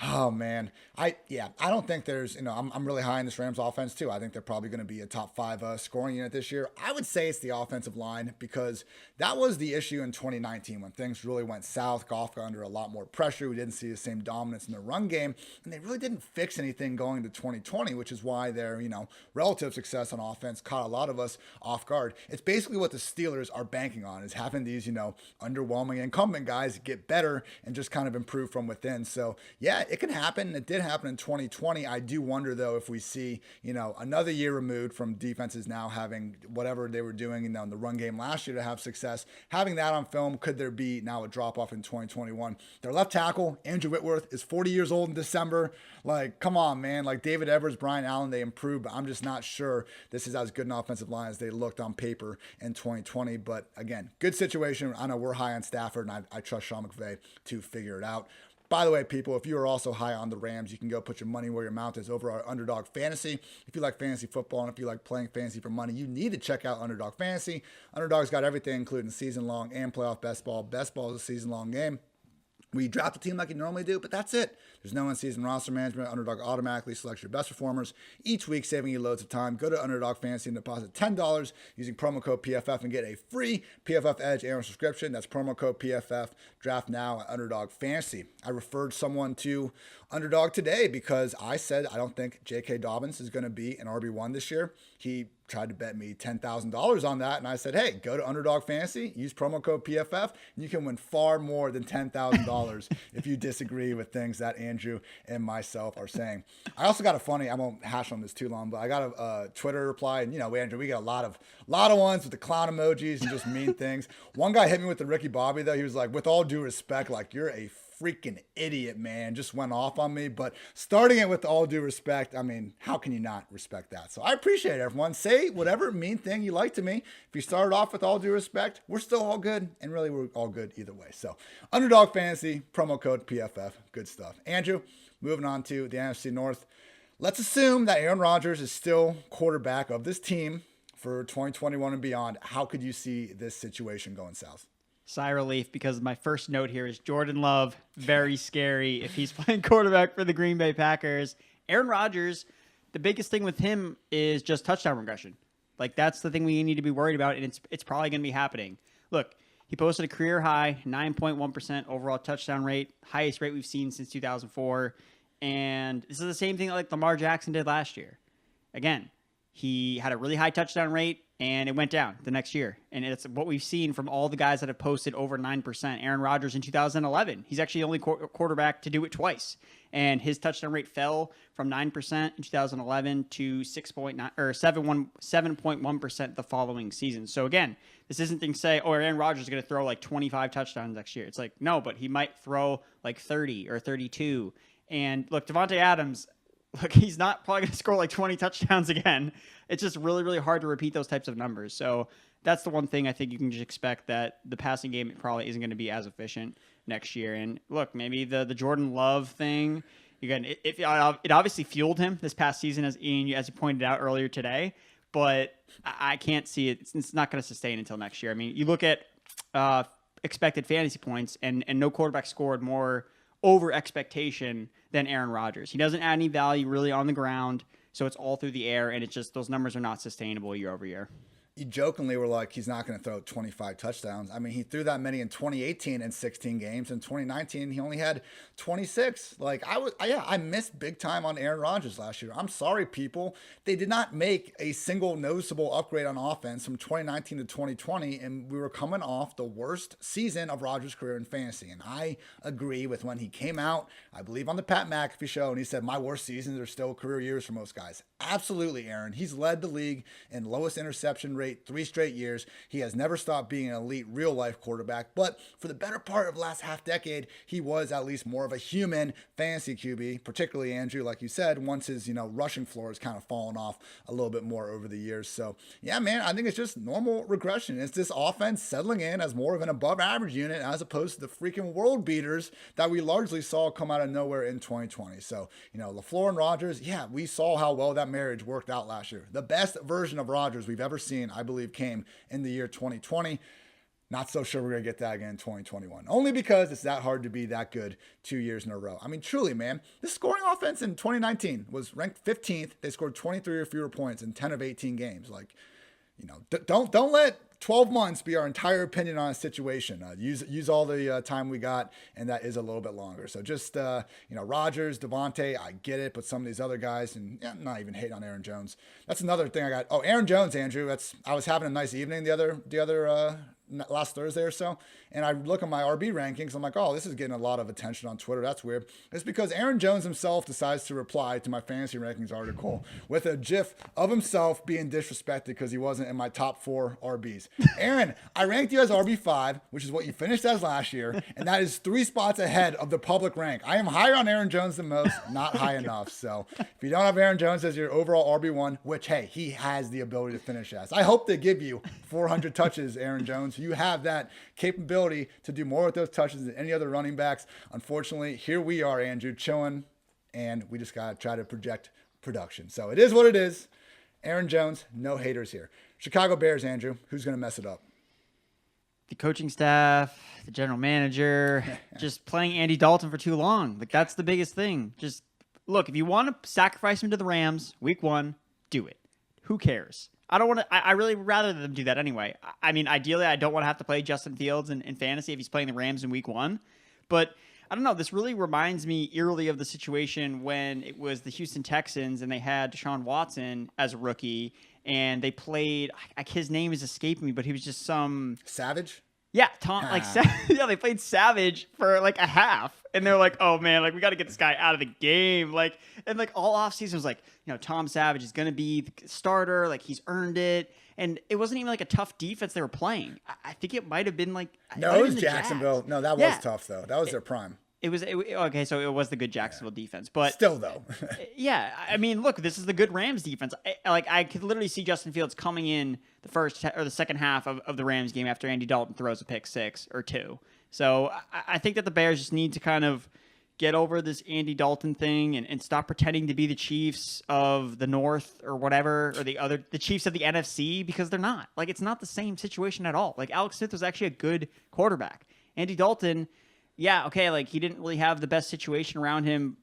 Oh man, I don't think there's, I'm really high in this Rams offense too. I think they're probably going to be a top 5 scoring unit this year. I would say it's the offensive line, because that was the issue in 2019 when things really went south. Goff got under a lot more pressure. We didn't see the same dominance in the run game, and they really didn't fix anything going to 2020, which is why their, relative success on offense caught a lot of us off guard. It's basically what the Steelers are banking on, is having these, underwhelming incumbent guys get better and just kind of improve from within. So yeah, it can happen. It did happen in 2020. I do wonder though if we see, another year removed from defenses now having whatever they were doing, in the run game last year to have success. Having that on film, could there be now a drop off in 2021? Their left tackle, Andrew Whitworth, is 40 years old in December. Like, come on, man. Like David Evers, Brian Allen, they improved, but I'm just not sure this is as good an offensive line as they looked on paper in 2020. But again, good situation. I know we're high on Stafford, and I trust Sean McVay to figure it out. By the way, people, if you are also high on the Rams, you can go put your money where your mouth is over our Underdog Fantasy. If you like fantasy football and if you like playing fantasy for money, you need to check out Underdog Fantasy. Underdog's got everything, including season-long and playoff best ball. Best ball is a season-long game. We draft a team like you normally do, but that's it. There's no in-season roster management. Underdog automatically selects your best performers each week, saving you loads of time. Go to Underdog Fantasy and deposit $10 using promo code PFF and get a free PFF Edge annual subscription. That's promo code PFF. Draft now at Underdog Fantasy. I referred someone to Underdog today because I said I don't think J.K. Dobbins is going to be an RB1 this year. He tried to bet me $10,000 on that, and I said, hey, go to Underdog Fantasy, use promo code PFF, and you can win far more than $10,000 if you disagree with things that Andrew and myself are saying. I also got a funny, I won't hash on this too long, but I got a Twitter reply, and Andrew, we get a lot of ones with the clown emojis and just mean things. One guy hit me with the Ricky Bobby, though. He was like, with all due respect, like, you're a freaking idiot, man. Just went off on me. But starting it with all due respect, I mean, how can you not respect that? So I appreciate it, everyone. Say whatever mean thing you like to me. If you started off with all due respect, we're still all good. And really, we're all good either way. So Underdog Fantasy, promo code PFF. Good stuff. Andrew, moving on to the NFC North. Let's assume that Aaron Rodgers is still quarterback of this team for 2021 and beyond. How could you see this situation going south? Sigh relief, because my first note here is Jordan Love, very scary if he's playing quarterback for the Green Bay Packers. Aaron Rodgers, the biggest thing with him is just touchdown regression. Like, that's the thing we need to be worried about, and it's probably going to be happening. Look, he posted a career high 9.1% overall touchdown rate, highest rate we've seen since 2004, and this is the same thing that like Lamar Jackson did last year. Again, he had a really high touchdown rate, and it went down the next year. And it's what we've seen from all the guys that have posted over 9%. Aaron Rodgers in 2011, he's actually the only quarterback to do it twice. And his touchdown rate fell from 9% in 2011 to 7.1% the following season. So again, this isn't thing to say, oh, Aaron Rodgers is going to throw like 25 touchdowns next year. It's like, no, but he might throw like 30 or 32. And look, Devontae Adams, look, he's not probably going to score like 20 touchdowns again. It's just really, really hard to repeat those types of numbers. So that's the one thing I think you can just expect, that the passing game probably isn't going to be as efficient next year. And look, maybe the Jordan Love thing, again, it obviously fueled him this past season, as Ian, as you pointed out earlier today, but I can't see it. It's not going to sustain until next year. I mean, you look at expected fantasy points, and no quarterback scored more over expectation than Aaron Rodgers. He doesn't add any value really on the ground, so it's all through the air, and it's just those numbers are not sustainable year over year. You jokingly were like, he's not going to throw 25 touchdowns. I mean, he threw that many in 2018 in 16 games. In 2019, he only had 26. Like, I missed big time on Aaron Rodgers last year. I'm sorry, people. They did not make a single noticeable upgrade on offense from 2019 to 2020, and we were coming off the worst season of Rodgers' career in fantasy. And I agree with when he came out, I believe on the Pat McAfee show, and he said, my worst seasons are still career years for most guys. Absolutely, Aaron. He's led the league in lowest interception rate 3 straight years. He has never stopped being an elite real-life quarterback, but for the better part of the last half decade, he was at least more of a human fantasy QB, particularly Andrew, like you said, once his, rushing floor has kind of fallen off a little bit more over the years. So, yeah, man, I think it's just normal regression. It's this offense settling in as more of an above-average unit as opposed to the freaking world beaters that we largely saw come out of nowhere in 2020. So, LaFleur and Rodgers, yeah, we saw how well that marriage worked out last year. The best version of Rodgers we've ever seen, I believe, came in the year 2020. Not so sure we're going to get that again in 2021. Only because it's that hard to be that good 2 years in a row. I mean, truly, man, this scoring offense in 2019 was ranked 15th. They scored 23 or fewer points in 10 of 18 games. Like, don't let 12 months be our entire opinion on a situation. Use all the time we got, and that is a little bit longer. So just, Rodgers, Devontae, I get it, but some of these other guys, and I'm not even hating on Aaron Jones. That's another thing I got. Oh, Aaron Jones, Andrew. I was having a nice evening the other last Thursday or so, and I look at my RB rankings. I'm like, oh, this is getting a lot of attention on Twitter. That's weird. It's because Aaron Jones himself decides to reply to my fantasy rankings article with a gif of himself being disrespected because he wasn't in my top 4 RBs. Aaron, I ranked you as RB5, which is what you finished as last year, and that is 3 spots ahead of the public rank. I am higher on Aaron Jones than most, not high enough. So if you don't have Aaron Jones as your overall RB1, which, hey, he has the ability to finish as. I hope they give you 400 touches, Aaron Jones. You have that capability to do more with those touches than any other running backs. Unfortunately, here we are, Andrew, chilling, and we just got to try to project production. So it is what it is. Aaron Jones, no haters here. Chicago Bears, Andrew, who's going to mess it up? The coaching staff, the general manager, just playing Andy Dalton for too long. Like, that's the biggest thing. Just look, if you want to sacrifice him to the Rams week 1, do it. Who cares? I don't want to. I really would rather them do that anyway. I mean, ideally, I don't want to have to play Justin Fields in fantasy if he's playing the Rams in week 1. But I don't know. This really reminds me eerily of the situation when it was the Houston Texans and they had Deshaun Watson as a rookie and they played. His name is escaping me, but he was just some Savage. Yeah, they played Savage for like a half, and they're like, "Oh man, like we got to get this guy out of the game." Like, and like all offseason was like, Tom Savage is gonna be the starter, like he's earned it, and it wasn't even like a tough defense they were playing. I think it might have been like it was Jacksonville. No, that was tough though. That was their prime. Okay, so it was the good Jacksonville defense, but still though. Yeah, I mean, look, this is the good Rams defense. I could literally see Justin Fields coming in the first or the second half of the Rams game after Andy Dalton throws a pick 6 or 2. So I think that the Bears just need to kind of get over this Andy Dalton thing and stop pretending to be the Chiefs of the North or whatever, or the Chiefs of the NFC, because they're not. Like, it's not the same situation at all. Like, Alex Smith was actually a good quarterback. Andy Dalton, yeah, okay, like he didn't really have the best situation around him,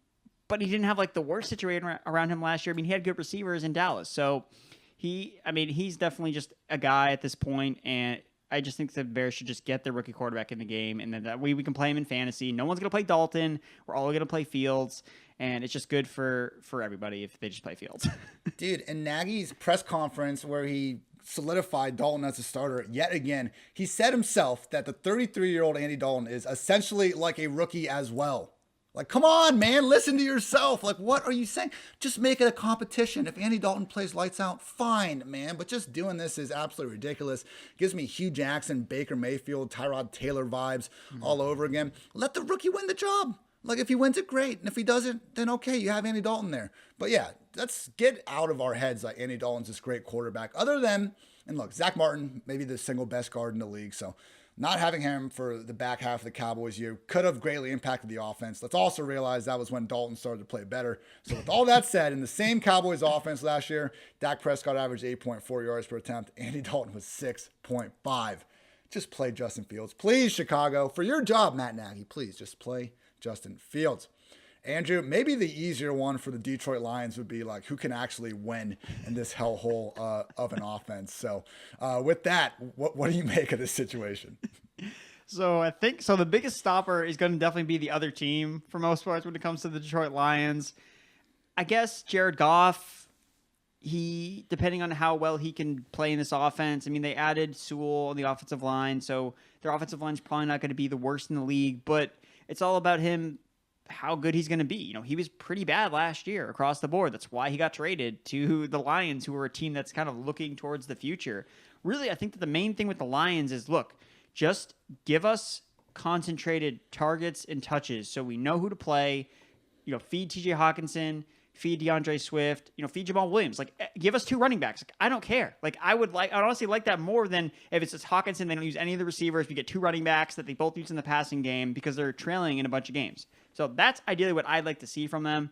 but he didn't have like the worst situation around him last year. I mean, he had good receivers in Dallas. So he's definitely just a guy at this point, and I just think the Bears should just get their rookie quarterback in the game, and then that way we can play him in fantasy. No one's going to play Dalton. We're all going to play Fields, and it's just good for everybody if they just play Fields. Dude, in Nagy's press conference where he solidified Dalton as a starter yet again, he said himself that the 33-year-old Andy Dalton is essentially like a rookie as well. Like, come on, man, listen to yourself. Like, what are you saying? Just make it a competition. If Andy Dalton plays lights out, fine, man. But just doing this is absolutely ridiculous. Gives me Hugh Jackson, Baker Mayfield, Tyrod Taylor vibes all over again. Let the rookie win the job. Like, if he wins it, great. And if he doesn't, then okay, you have Andy Dalton there. But yeah, let's get out of our heads like Andy Dalton's this great quarterback. Other than, and look, Zach Martin, maybe the single best guard in the league. So not having him for the back half of the Cowboys year could have greatly impacted the offense. Let's also realize that was when Dalton started to play better. So with all that said, in the same Cowboys offense last year, Dak Prescott averaged 8.4 yards per attempt. Andy Dalton was 6.5. Just play Justin Fields. Please, Chicago, for your job, Matt Nagy, please just play Justin Fields. Andrew, maybe the easier one for the Detroit Lions would be like, who can actually win in this hellhole of an offense? So with that, what do you make of this situation? So I think the biggest stopper is going to definitely be the other team for most parts when it comes to the Detroit Lions. I guess Jared Goff, he, depending on how well he can play in this offense, I mean, they added Sewell on the offensive line, so their offensive line is probably not going to be the worst in the league, but it's all about him how good he's going to be. You know, he was pretty bad last year across the board. That's why he got traded to the Lions, who are a team that's kind of looking towards the future. Really, I think that the main thing with the Lions is, look, just give us concentrated targets and touches so we know who to play. You know, feed TJ Hockenson, feed DeAndre Swift, you know, feed Jamal Williams. Like, give us 2 running backs. Like, I don't care. Like, I'd honestly like that more than if it's just Hockenson, they don't use any of the receivers. We get 2 running backs that they both use in the passing game because they're trailing in a bunch of games. So that's ideally what I'd like to see from them.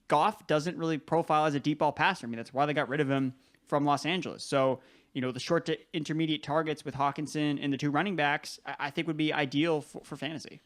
Goff doesn't really profile as a deep ball passer. I mean, that's why they got rid of him from Los Angeles. So, you know, the short to intermediate targets with Hockenson and the 2 running backs, I think would be ideal for fantasy.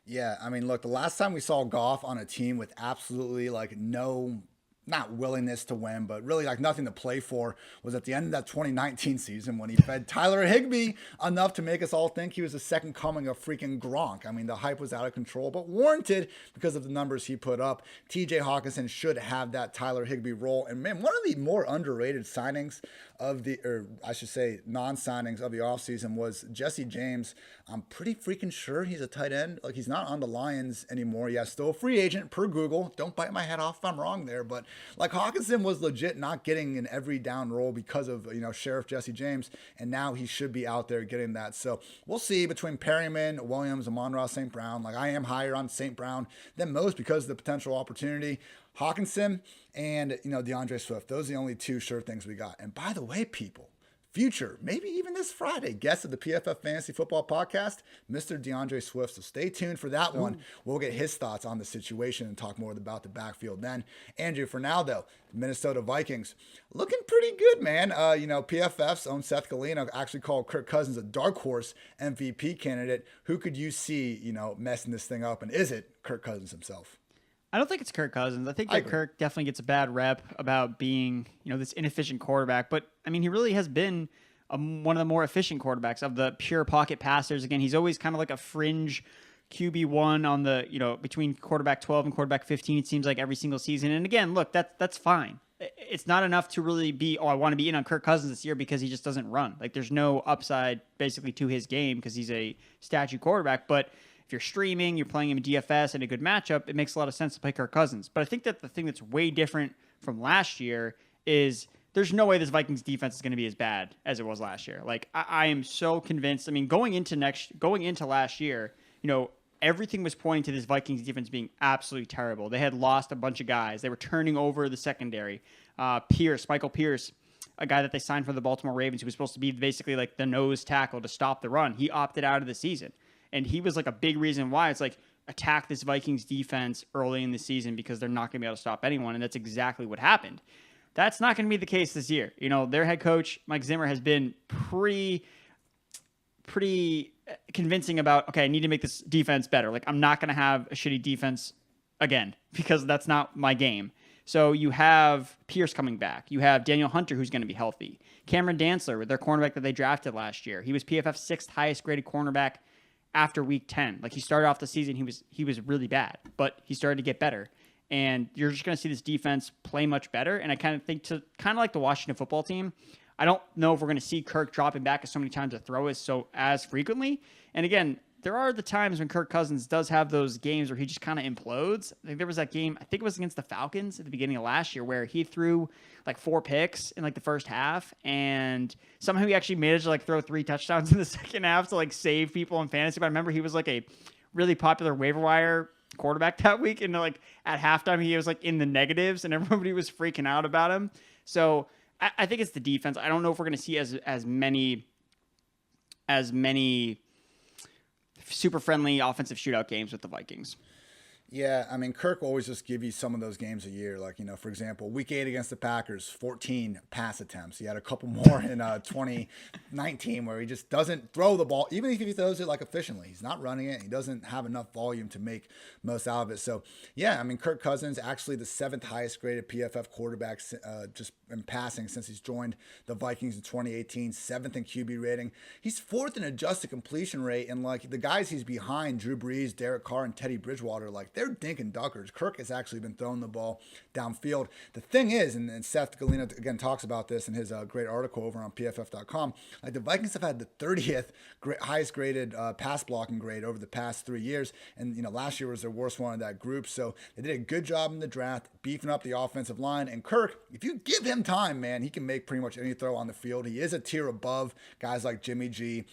Yeah, I mean, look, the last time we saw Goff on a team with absolutely like no, not willingness to win, but really like nothing to play for was at the end of that 2019 season when he fed Tyler Higbee enough to make us all think he was the second coming of freaking Gronk. I mean, the hype was out of control, but warranted because of the numbers he put up. TJ Hockenson should have that Tyler Higbee role. And man, one of the more underrated signings of the, or I should say non-signings of the offseason was Jesse James. I'm pretty freaking sure he's a tight end. Like, he's not on the Lions anymore. Yeah, still a free agent per Google. Don't bite my head off if I'm wrong there. But like, Hockenson was legit not getting an every down role because of, you know, Sheriff Jesse James. And now he should be out there getting that. So we'll see between Perryman, Williams, Amon-Ra St. Brown. Like, I am higher on St. Brown than most because of the potential opportunity. Hockenson and, you know, DeAndre Swift. Those are the only 2 sure things we got. And by the way, people, future, maybe even this Friday, guest of the PFF Fantasy Football Podcast, Mr. DeAndre Swift. So stay tuned for that one. We'll get his thoughts on the situation and talk more about the backfield then. Andrew, for now, though, the Minnesota Vikings looking pretty good, man. You know, PFF's own Seth Galino actually called Kirk Cousins a dark horse MVP candidate. Who could you see, you know, messing this thing up? And is it Kirk Cousins himself? I don't think it's Kirk Cousins. I think that Kirk definitely gets a bad rep about being, you know, this inefficient quarterback. But, I mean, he really has been one of the more efficient quarterbacks of the pure pocket passers. Again, he's always kind of like a fringe QB1 on the, you know, between quarterback 12 and quarterback 15, it seems like every single season. And again, look, that's fine. It's not enough to really be, I want to be in on Kirk Cousins this year because he just doesn't run. Like, there's no upside basically to his game because he's a statue quarterback. But if you're streaming, you're playing him in DFS and a good matchup, it makes a lot of sense to play Kirk Cousins. But I think that the thing that's way different from last year is there's no way this Vikings defense is going to be as bad as it was last year. Like, I am so convinced. I mean, going into last year, you know, everything was pointing to this Vikings defense being absolutely terrible. They had lost a bunch of guys. They were turning over the secondary. Michael Pierce, a guy that they signed for the Baltimore Ravens, who was supposed to be basically like the nose tackle to stop the run. He opted out of the season. And he was like a big reason why it's like attack this Vikings defense early in the season because they're not going to be able to stop anyone. And that's exactly what happened. That's not going to be the case this year. You know, their head coach, Mike Zimmer, has been pretty convincing about, okay, I need to make this defense better. Like, I'm not going to have a shitty defense again because that's not my game. So you have Pierce coming back. You have Daniel Hunter, who's going to be healthy. Cameron Dantzler, their cornerback that they drafted last year. He was PFF's 6th highest graded cornerback after week 10. Like, he started off the season, he was really bad, but he started to get better. And you're just going to see this defense play much better. And I kind of think like the Washington football team, I don't know if we're going to see Kirk dropping back so many times to throw as frequently. And again, there are the times when Kirk Cousins does have those games where he just kind of implodes. I think there was that game, I think it was against the Falcons at the beginning of last year, where he threw like 4 picks in like the first half, and somehow he actually managed to like throw 3 touchdowns in the second half to like save people in fantasy. But I remember he was like a really popular waiver wire quarterback that week, and like at halftime he was like in the negatives, and everybody was freaking out about him. So I think it's the defense. I don't know if we're going to see as many super friendly offensive shootout games with the Vikings. Yeah, I mean, Kirk will always just give you some of those games a year. Like, you know, for example, week 8 against the Packers, 14 pass attempts. He had a couple more in 2019 where he just doesn't throw the ball. Even if he throws it like efficiently, he's not running it. He doesn't have enough volume to make most out of it. So, yeah, I mean, Kirk Cousins, actually the 7th highest graded PFF quarterback just in passing since he's joined the Vikings in 2018, 7th in QB rating. He's 4th in adjusted completion rate. And like the guys he's behind, Drew Brees, Derek Carr, and Teddy Bridgewater, like they're dinking duckers. Kirk has actually been throwing the ball downfield. The thing is, and Seth Galina again talks about this in his great article over on PFF.com, like the Vikings have had the 30th highest graded pass blocking grade over the past 3 years. And, last year was their worst one in that group. So they did a good job in the draft, beefing up the offensive line. And Kirk, if you give him time, man, he can make pretty much any throw on the field. He is a tier above guys like Jimmy G,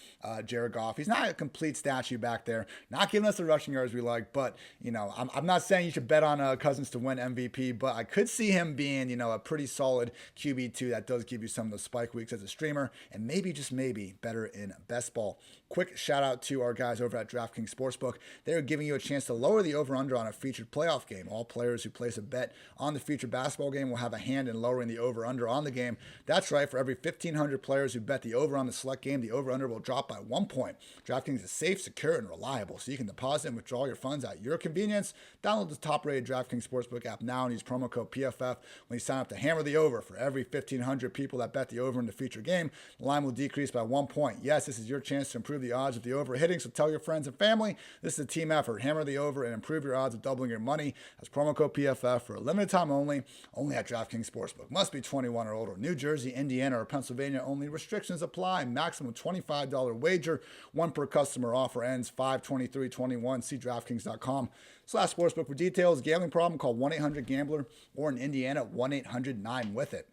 Jared Goff. He's not a complete statue back there, not giving us the rushing yards we like. But, I'm not saying you should bet on Cousins to win MVP, but I could see him being, a pretty solid QB2 that does give you some of those spike weeks as a streamer, and maybe, just maybe, better in best ball. Quick shout out to our guys over at DraftKings Sportsbook. They're giving you a chance to lower the over-under on a featured playoff game. All players who place a bet on the featured basketball game will have a hand in lowering the over-under on the game. That's right, for every 1,500 players who bet the over on the select game, the over-under will drop by 1 point. DraftKings is safe, secure, and reliable, so you can deposit and withdraw your funds at your convenience. Download the top-rated DraftKings Sportsbook app now and use promo code PFF when you sign up to hammer the over. For every 1,500 people that bet the over in the featured game, the line will decrease by 1 point. Yes, this is your chance to improve the odds of the over hitting, so tell your friends and family. This is a team effort. Hammer the over and improve your odds of doubling your money. That's promo code PFF for a limited time only at DraftKings Sportsbook. Must be 21 or older. New Jersey, Indiana, or Pennsylvania only. Restrictions apply. Maximum $25 wager. One per customer. Offer ends 5/23/21. See DraftKings.com/sportsbook for details. Gambling problem? Call 1-800-GAMBLER or in Indiana 1-800-9-WITH-IT.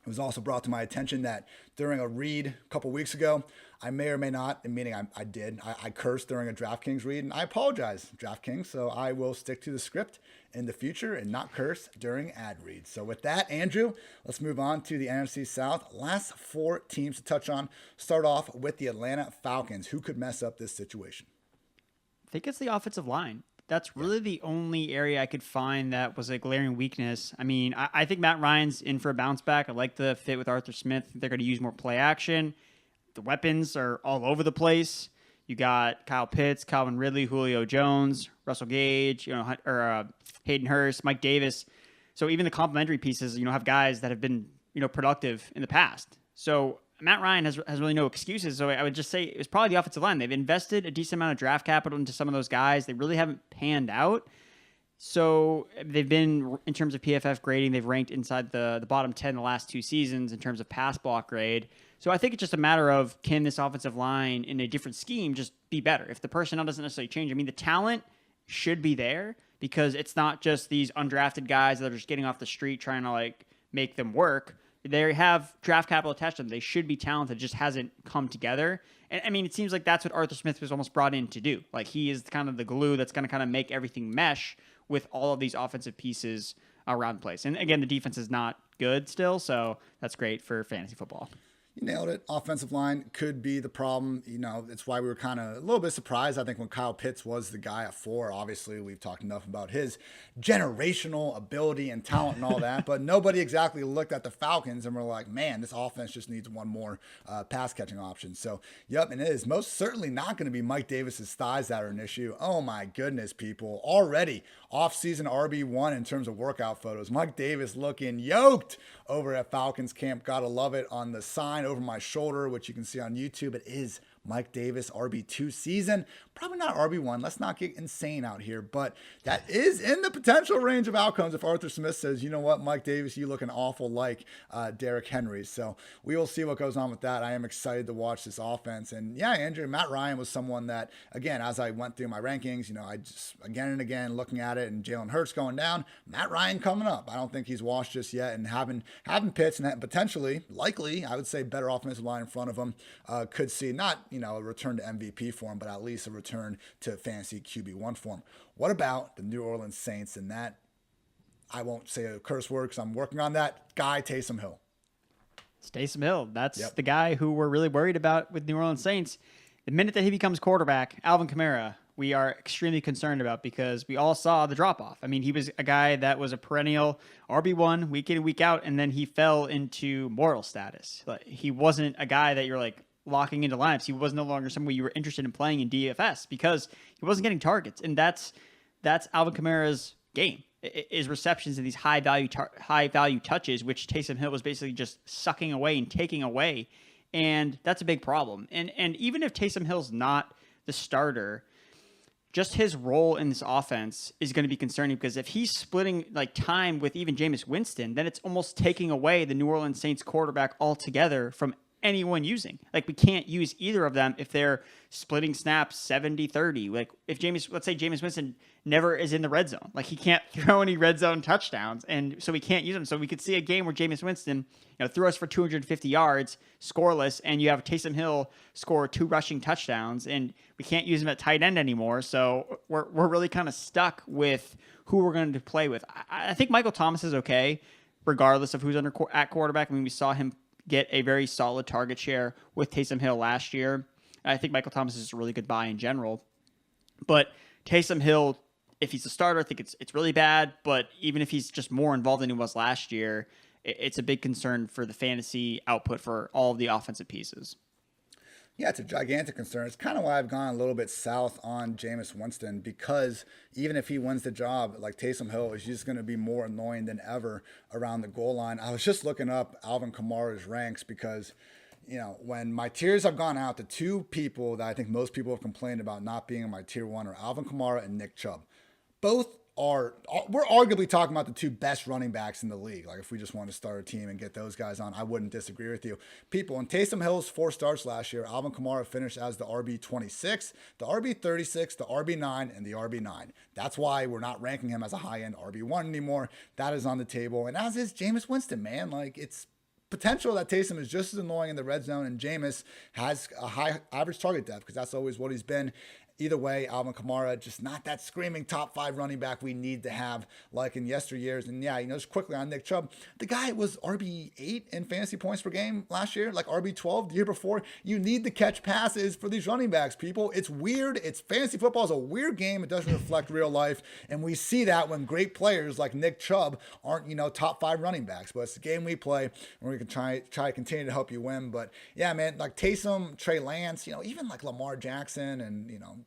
It was also brought to my attention that during a read a couple weeks ago, I may or may not, meaning I did, I cursed during a DraftKings read, and I apologize, DraftKings, so I will stick to the script in the future and not curse during ad reads. So with that, Andrew, let's move on to the NFC South. Last 4 teams to touch on. Start off with the Atlanta Falcons. Who could mess up this situation? I think it's the offensive line. That's really the only area I could find that was a glaring weakness. I mean, I think Matt Ryan's in for a bounce back. I like the fit with Arthur Smith. They're going to use more play action. The weapons are all over the place. You got Kyle Pitts, Calvin Ridley, Julio Jones, Russell Gage, Hayden Hurst, Mike Davis. So even the complementary pieces, have guys that have been, productive in the past. So Matt Ryan has really no excuses. So I would just say it was probably the offensive line. They've invested a decent amount of draft capital into some of those guys. They really haven't panned out. So they've been, in terms of PFF grading, they've ranked inside the bottom 10 the last 2 seasons in terms of pass block grade. So I think it's just a matter of, can this offensive line in a different scheme just be better? If the personnel doesn't necessarily change, I mean, the talent should be there because it's not just these undrafted guys that are just getting off the street trying to make them work. They have draft capital attached to them. They should be talented. It just hasn't come together. And I mean, it seems like that's what Arthur Smith was almost brought in to do. He is kind of the glue that's going to kind of make everything mesh with all of these offensive pieces around the place. And again, the defense is not good still, so that's great for fantasy football. You nailed it. Offensive line could be the problem. It's why we were kind of a little bit surprised, I think, when Kyle Pitts was the guy at 4. Obviously, we've talked enough about his generational ability and talent and all that, but nobody exactly looked at the Falcons and were like, man, this offense just needs one more pass-catching option. So, yep, and it is most certainly not going to be Mike Davis's thighs that are an issue. Oh, my goodness, people. Already off-season RB1 in terms of workout photos. Mike Davis looking yoked over at Falcons camp. Gotta love it. On the sign over my shoulder, which you can see on YouTube, it is Mike Davis RB2 season. Probably not RB1. Let's not get insane out here, but that is in the potential range of outcomes if Arthur Smith says, you know what, Mike Davis, you looking awful like Derrick Henry. So we will see what goes on with that. I am excited to watch this offense. And yeah, Andrew, Matt Ryan was someone that, again, as I went through my rankings, I just again and again looking at it, and Jalen Hurts going down, Matt Ryan coming up. I don't think he's washed just yet, and having Pitts and potentially, likely, I would say better offensive line in front of him, could see not, a return to MVP form, but at least a return to fantasy QB1 form. What about the New Orleans Saints and that, I won't say a curse word because I'm working on that, guy Taysom Hill? It's Taysom Hill. That's the guy who we're really worried about with New Orleans Saints. The minute that he becomes quarterback, Alvin Kamara, we are extremely concerned about because we all saw the drop-off. I mean, he was a guy that was a perennial RB1 week in and week out, and then he fell into mortal status. He wasn't a guy that you're locking into lineups. He was no longer someone you were interested in playing in DFS because he wasn't getting targets. And that's Alvin Kamara's game, is receptions and these high value touches, which Taysom Hill was basically just sucking away and taking away. And that's a big problem. And even if Taysom Hill's not the starter, just his role in this offense is going to be concerning, because if he's splitting like time with even Jameis Winston, then it's almost taking away the New Orleans Saints quarterback altogether from anyone using. Like, we can't use either of them if they're splitting snaps 70-30. Like, if let's say Jameis Winston never is in the red zone, like he can't throw any red zone touchdowns, and so we can't use him. So we could see a game where Jameis Winston, threw us for 250 yards, scoreless, and you have Taysom Hill score 2 rushing touchdowns, and we can't use him at tight end anymore. So we're really kind of stuck with who we're going to play with. I think Michael Thomas is okay, regardless of who's at quarterback. I mean, we saw him get a very solid target share with Taysom Hill last year. I think Michael Thomas is a really good buy in general. But Taysom Hill, if he's a starter, I think it's really bad. But even if he's just more involved than he was last year, it's a big concern for the fantasy output for all of the offensive pieces. Yeah, it's a gigantic concern. It's kind of why I've gone a little bit south on Jameis Winston, because even if he wins the job, like Taysom Hill is just going to be more annoying than ever around the goal line. I was just looking up Alvin Kamara's ranks because, when my tiers have gone out, the 2 people that I think most people have complained about not being in my tier 1 are Alvin Kamara and Nick Chubb. Both we're arguably talking about the 2 best running backs in the league. Like, if we just want to start a team and get those guys on, I wouldn't disagree with you. People, in Taysom Hill's 4 starts last year, Alvin Kamara finished as the RB26, the RB36, the RB9, and the RB9. That's why we're not ranking him as a high-end RB1 anymore. That is on the table, and as is Jameis Winston, man. Like, it's potential that Taysom is just as annoying in the red zone, and Jameis has a high average target depth, because that's always what he's been. Either way, Alvin Kamara, just not that screaming top 5 running back we need to have like in yesteryears. And yeah, just quickly on Nick Chubb, the guy was RB8 in fantasy points per game last year, like RB12 the year before. You need to catch passes for these running backs, people. It's weird. Fantasy football is a weird game. It doesn't reflect real life. And we see that when great players like Nick Chubb aren't, top 5 running backs. But it's the game we play, and we can try to continue to help you win. But yeah, man, like Taysom, Trey Lance, even like Lamar Jackson and,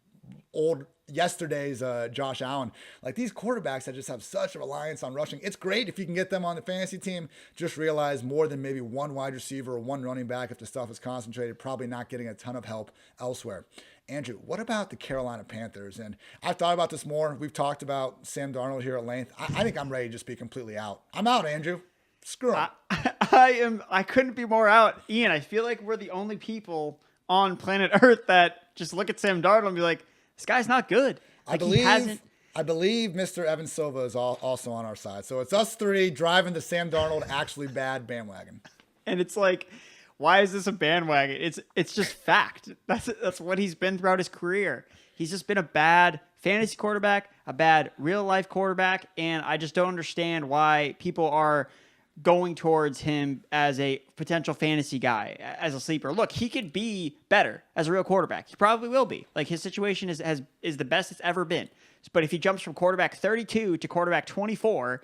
old yesterday's Josh Allen, like these quarterbacks that just have such a reliance on rushing. It's great if you can get them on the fantasy team. Just realize more than maybe 1 wide receiver or 1 running back, if the stuff is concentrated, probably not getting a ton of help elsewhere. Andrew, what about the Carolina Panthers? And I've thought about this more. We've talked about Sam Darnold here at length. I think I'm ready to just be completely out. I'm out, Andrew. Screw him. I couldn't be more out. Ian, I feel like we're the only people on planet Earth that just look at Sam Darnold and be like, this guy's not good. Like, I believe Mr. Evan Silva is also on our side. So it's us 3 driving the Sam Darnold actually bad bandwagon. And it's like, why is this a bandwagon? It's just fact. That's what he's been throughout his career. He's just been a bad fantasy quarterback, a bad real life quarterback, and I just don't understand why people are going towards him as a potential fantasy guy, as a sleeper. Look, he could be better as a real quarterback. He probably will be. Like, his situation is the best it's ever been. But if he jumps from quarterback 32 to quarterback 24,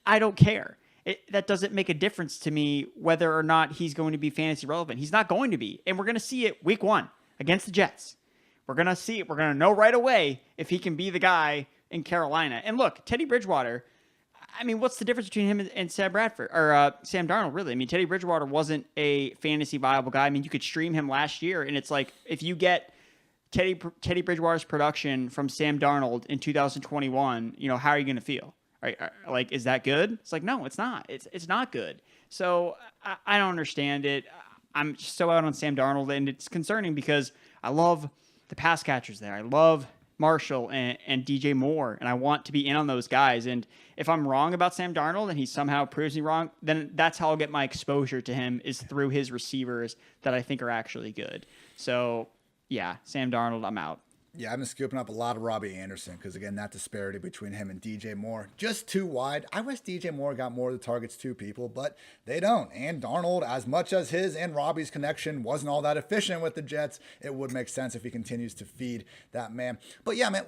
I don't care. That doesn't make a difference to me whether or not he's going to be fantasy relevant. He's not going to be. And we're going to see it week 1 against the Jets. We're going to see it. We're going to know right away if he can be the guy in Carolina. And look, Teddy Bridgewater, I mean, what's the difference between him and Sam Darnold, really? I mean, Teddy Bridgewater wasn't a fantasy viable guy. I mean, you could stream him last year, and it's like, if you get Teddy Bridgewater's production from Sam Darnold in 2021, how are you going to feel? Right? Like, is that good? It's like, no, it's not. It's not good. So I don't understand it. I'm just so out on Sam Darnold, and it's concerning because I love the pass catchers there. I love Marshall and DJ Moore, and I want to be in on those guys. And if I'm wrong about Sam Darnold and he somehow proves me wrong, then that's how I'll get my exposure to him, is through his receivers that I think are actually good. So yeah, Sam Darnold, I'm out. Yeah, I've been scooping up a lot of Robbie Anderson because, again, that disparity between him and DJ Moore, just too wide. I wish DJ Moore got more of the targets too, people, but they don't. And Darnold, as much as his and Robbie's connection wasn't all that efficient with the Jets, it would make sense if he continues to feed that man. But yeah, man,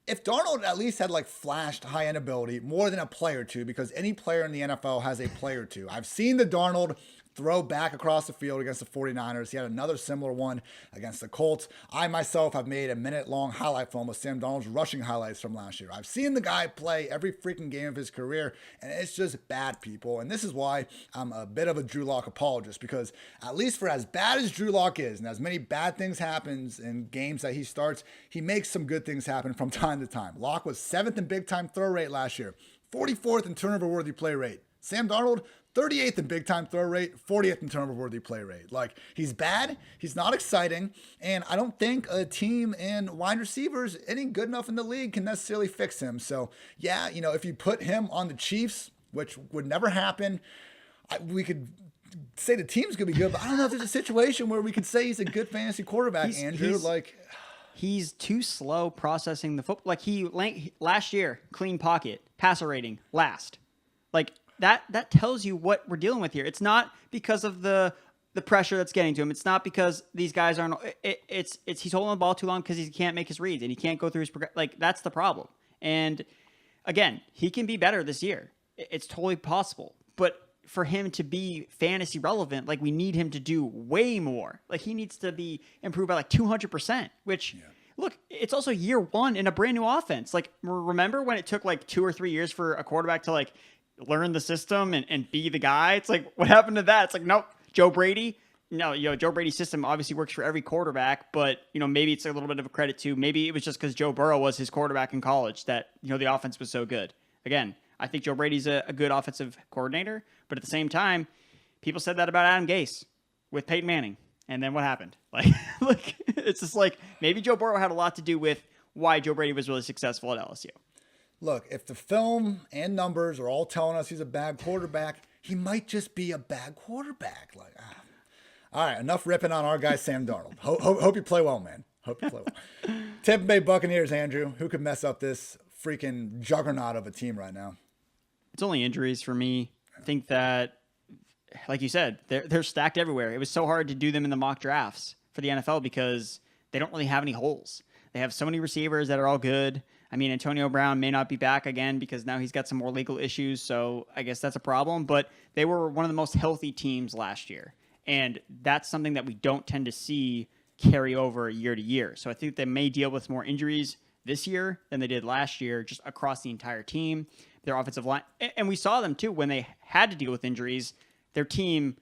if Darnold at least had like flashed high-end ability more than a play or two, because any player in the NFL has a play or two. I've seen the Darnold throw back across the field against the 49ers. He had another similar one against the Colts. I myself have made a minute-long highlight film of Sam Darnold's rushing highlights from last year. I've seen the guy play every freaking game of his career, and it's just bad, people. And this is why I'm a bit of a Drew Lock apologist, because at least for as bad as Drew Lock is, and as many bad things happens in games that he starts, he makes some good things happen from time to time. Lock was 7th in big-time throw rate last year, 44th in turnover-worthy play rate. Sam Darnold, 38th in big-time throw rate, 40th in turnover-worthy play rate. Like, he's bad, he's not exciting, and I don't think a team and wide receivers any good enough in the league can necessarily fix him. So, yeah, if you put him on the Chiefs, which would never happen, we could say the team's going to be good, but I don't know if there's a situation where we could say he's a good fantasy quarterback, Andrew. He's too slow processing the football. Like, last year, clean pocket, passer rating, last. Like, that tells you what we're dealing with here. It's not because of the pressure that's getting to him. It's not because these guys aren't. It's he's holding the ball too long because he can't make his reads and he can't go through his like, that's the problem. And again, he can be better this year. It's totally possible. But for him to be fantasy relevant, like, we need him to do way more. Like, he needs to be improved by like 200%. Which, look, it's also year one in a brand new offense. Like, remember when it took like 2 or 3 years for a quarterback to like learn the system and be the guy? It's like, what happened to that? It's like, nope. Joe Brady, Joe Brady's system obviously works for every quarterback, but maybe it's a little bit of a credit to, maybe it was just because Joe Burrow was his quarterback in college that the offense was so good. Again, I think Joe Brady's a good offensive coordinator, but at the same time, people said that about Adam Gase with Peyton Manning, and then what happened? Like, it's just like, maybe Joe Burrow had a lot to do with why Joe Brady was really successful at LSU. Look, if the film and numbers are all telling us he's a bad quarterback, he might just be a bad quarterback. All right, enough ripping on our guy Sam Darnold. Hope you play well, man. Hope you play well. Tampa Bay Buccaneers, Andrew. Who could mess up this freaking juggernaut of a team right now? It's only injuries for me. I think that, like you said, they're stacked everywhere. It was so hard to do them in the mock drafts for the NFL because they don't really have any holes. They have so many receivers that are all good. I mean, Antonio Brown may not be back again because now he's got some more legal issues, so I guess that's a problem. But they were one of the most healthy teams last year, and that's something that we don't tend to see carry over year to year. So I think they may deal with more injuries this year than they did last year, just across the entire team. Their offensive line, and we saw them too when they had to deal with injuries, their team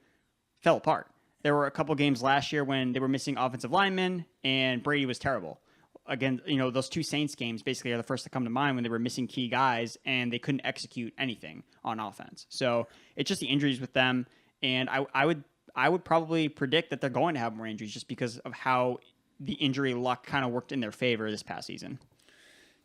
fell apart. There were a couple games last year when they were missing offensive linemen, and Brady was terrible. Again, those 2 Saints games basically are the first to come to mind when they were missing key guys and they couldn't execute anything on offense. So it's just the injuries with them. And I would probably predict that they're going to have more injuries just because of how the injury luck kind of worked in their favor this past season.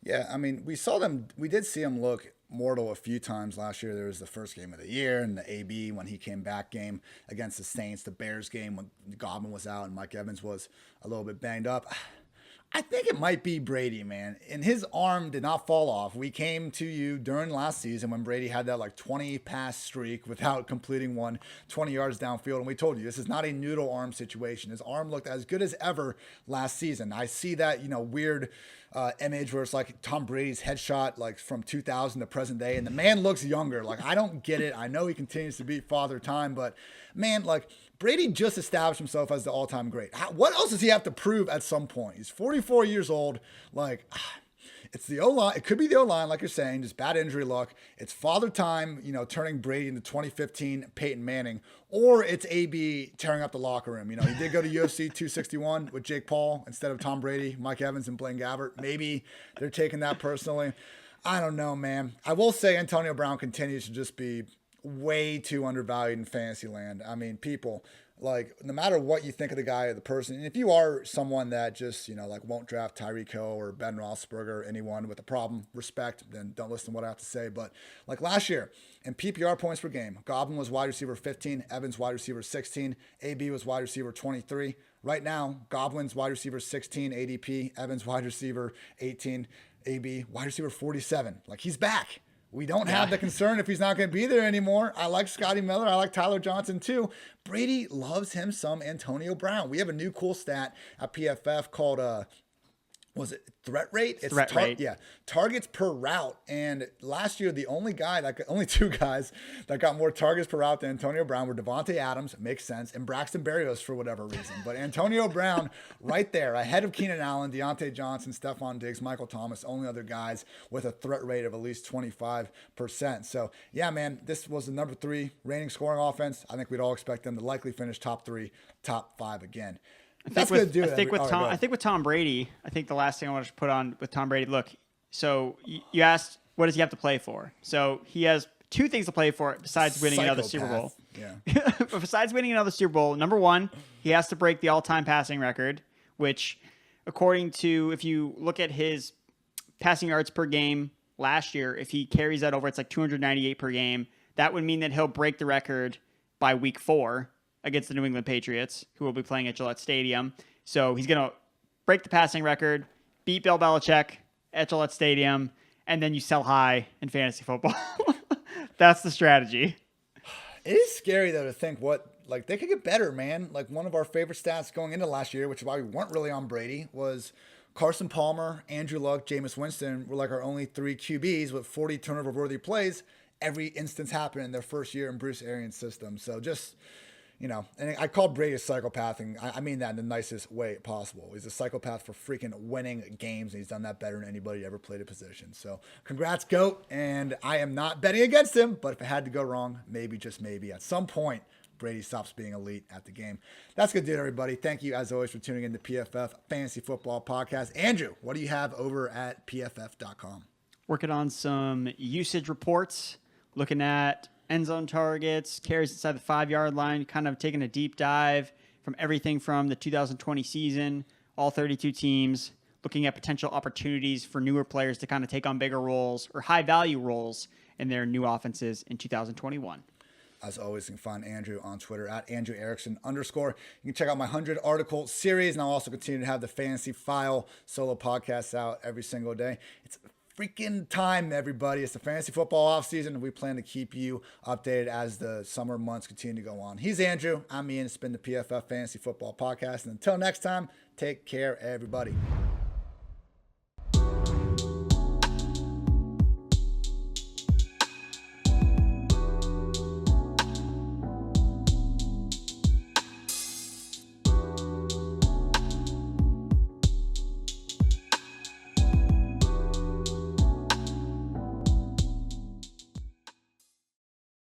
Yeah, I mean, we did see them look mortal a few times last year. There was the first game of the year and the AB when he came back game against the Saints, the Bears game when Godwin was out and Mike Evans was a little bit banged up. I think it might be Brady, man. And his arm did not fall off. We came to you during last season when Brady had that like 20 pass streak without completing one 20 yards downfield. And we told you this is not a noodle arm situation. His arm looked as good as ever last season. I see that, weird image where it's like Tom Brady's headshot like from 2000 to present day. And the man looks younger. Like, I don't get it. I know he continues to beat Father Time, but man, like, Brady just established himself as the all-time great. What else does he have to prove at some point? He's 44 years old. Like, it's the O-line. It could be the O-line, like you're saying, just bad injury luck. It's Father Time, turning Brady into 2015 Peyton Manning. Or it's AB tearing up the locker room. He did go to UFC 261 with Jake Paul instead of Tom Brady, Mike Evans, and Blaine Gabbert. Maybe they're taking that personally. I don't know, man. I will say Antonio Brown continues to just be way too undervalued in fantasy land. I mean, people, like, no matter what you think of the guy or the person, and if you are someone that just, won't draft Tyreek Hill or Ben Roethlisberger or anyone with a problem, respect, then don't listen to what I have to say. But like last year, in PPR points per game, Godwin was wide receiver 15, Evans wide receiver 16, AB was wide receiver 23. Right now, Godwin's wide receiver 16 ADP, Evans wide receiver 18, AB wide receiver 47. Like, he's back. We don't have the concern if he's not going to be there anymore. I like Scotty Miller. I like Tyler Johnson too. Brady loves him some Antonio Brown. We have a new cool stat at PFF called Was it threat rate? It's threat rate. Yeah, targets per route. And last year, the only two guys that got more targets per route than Antonio Brown were Devontae Adams, makes sense, and Braxton Berrios for whatever reason. But Antonio Brown, right there, ahead of Keenan Allen, Deontay Johnson, Stephon Diggs, Michael Thomas, only other guys with a threat rate of at least 25%. So yeah, man, this was the number 3 reigning scoring offense. I think we'd all expect them to likely finish top 3, top 5 again. That's good to do. I think with Tom Brady, I think the last thing I want to put on with Tom Brady, look, so you asked, what does he have to play for? So he has 2 things to play for besides winning another Super Bowl. Yeah. Besides winning another Super Bowl, number 1, he has to break the all-time passing record, which according to, if you look at his passing yards per game last year, if he carries that over, it's like 298 per game. That would mean that he'll break the record by week 4 against the New England Patriots, who will be playing at Gillette Stadium. So he's going to break the passing record, beat Bill Belichick at Gillette Stadium, and then you sell high in fantasy football. That's the strategy. It is scary, though, to think they could get better, man. Like, one of our favorite stats going into last year, which is why we weren't really on Brady, was Carson Palmer, Andrew Luck, Jameis Winston were like our only 3 QBs with 40 turnover-worthy plays. Every instance happened in their first year in Bruce Arians' system. So just... and I call Brady a psychopath, and I mean that in the nicest way possible. He's a psychopath for freaking winning games, and he's done that better than anybody ever played a position. So congrats, GOAT, and I am not betting against him, but if it had to go wrong, maybe, just maybe, at some point, Brady stops being elite at the game. That's good, dude, everybody. Thank you, as always, for tuning in to PFF Fantasy Football Podcast. Andrew, what do you have over at PFF.com? Working on some usage reports, looking at end zone targets, carries inside the 5-yard line, kind of taking a deep dive from everything from the 2020 season, all 32 teams, looking at potential opportunities for newer players to kind of take on bigger roles or high-value roles in their new offenses in 2021. As always, you can find Andrew on Twitter at Andrew Erickson _. You can check out my 100-article series, and I'll also continue to have the Fantasy File solo podcasts out every single day. It's freaking time, everybody. It's the fantasy football offseason, and we plan to keep you updated as the summer months continue to go on. He's Andrew. I'm Ian. It's been the PFF Fantasy Football Podcast. And until next time, take care, everybody.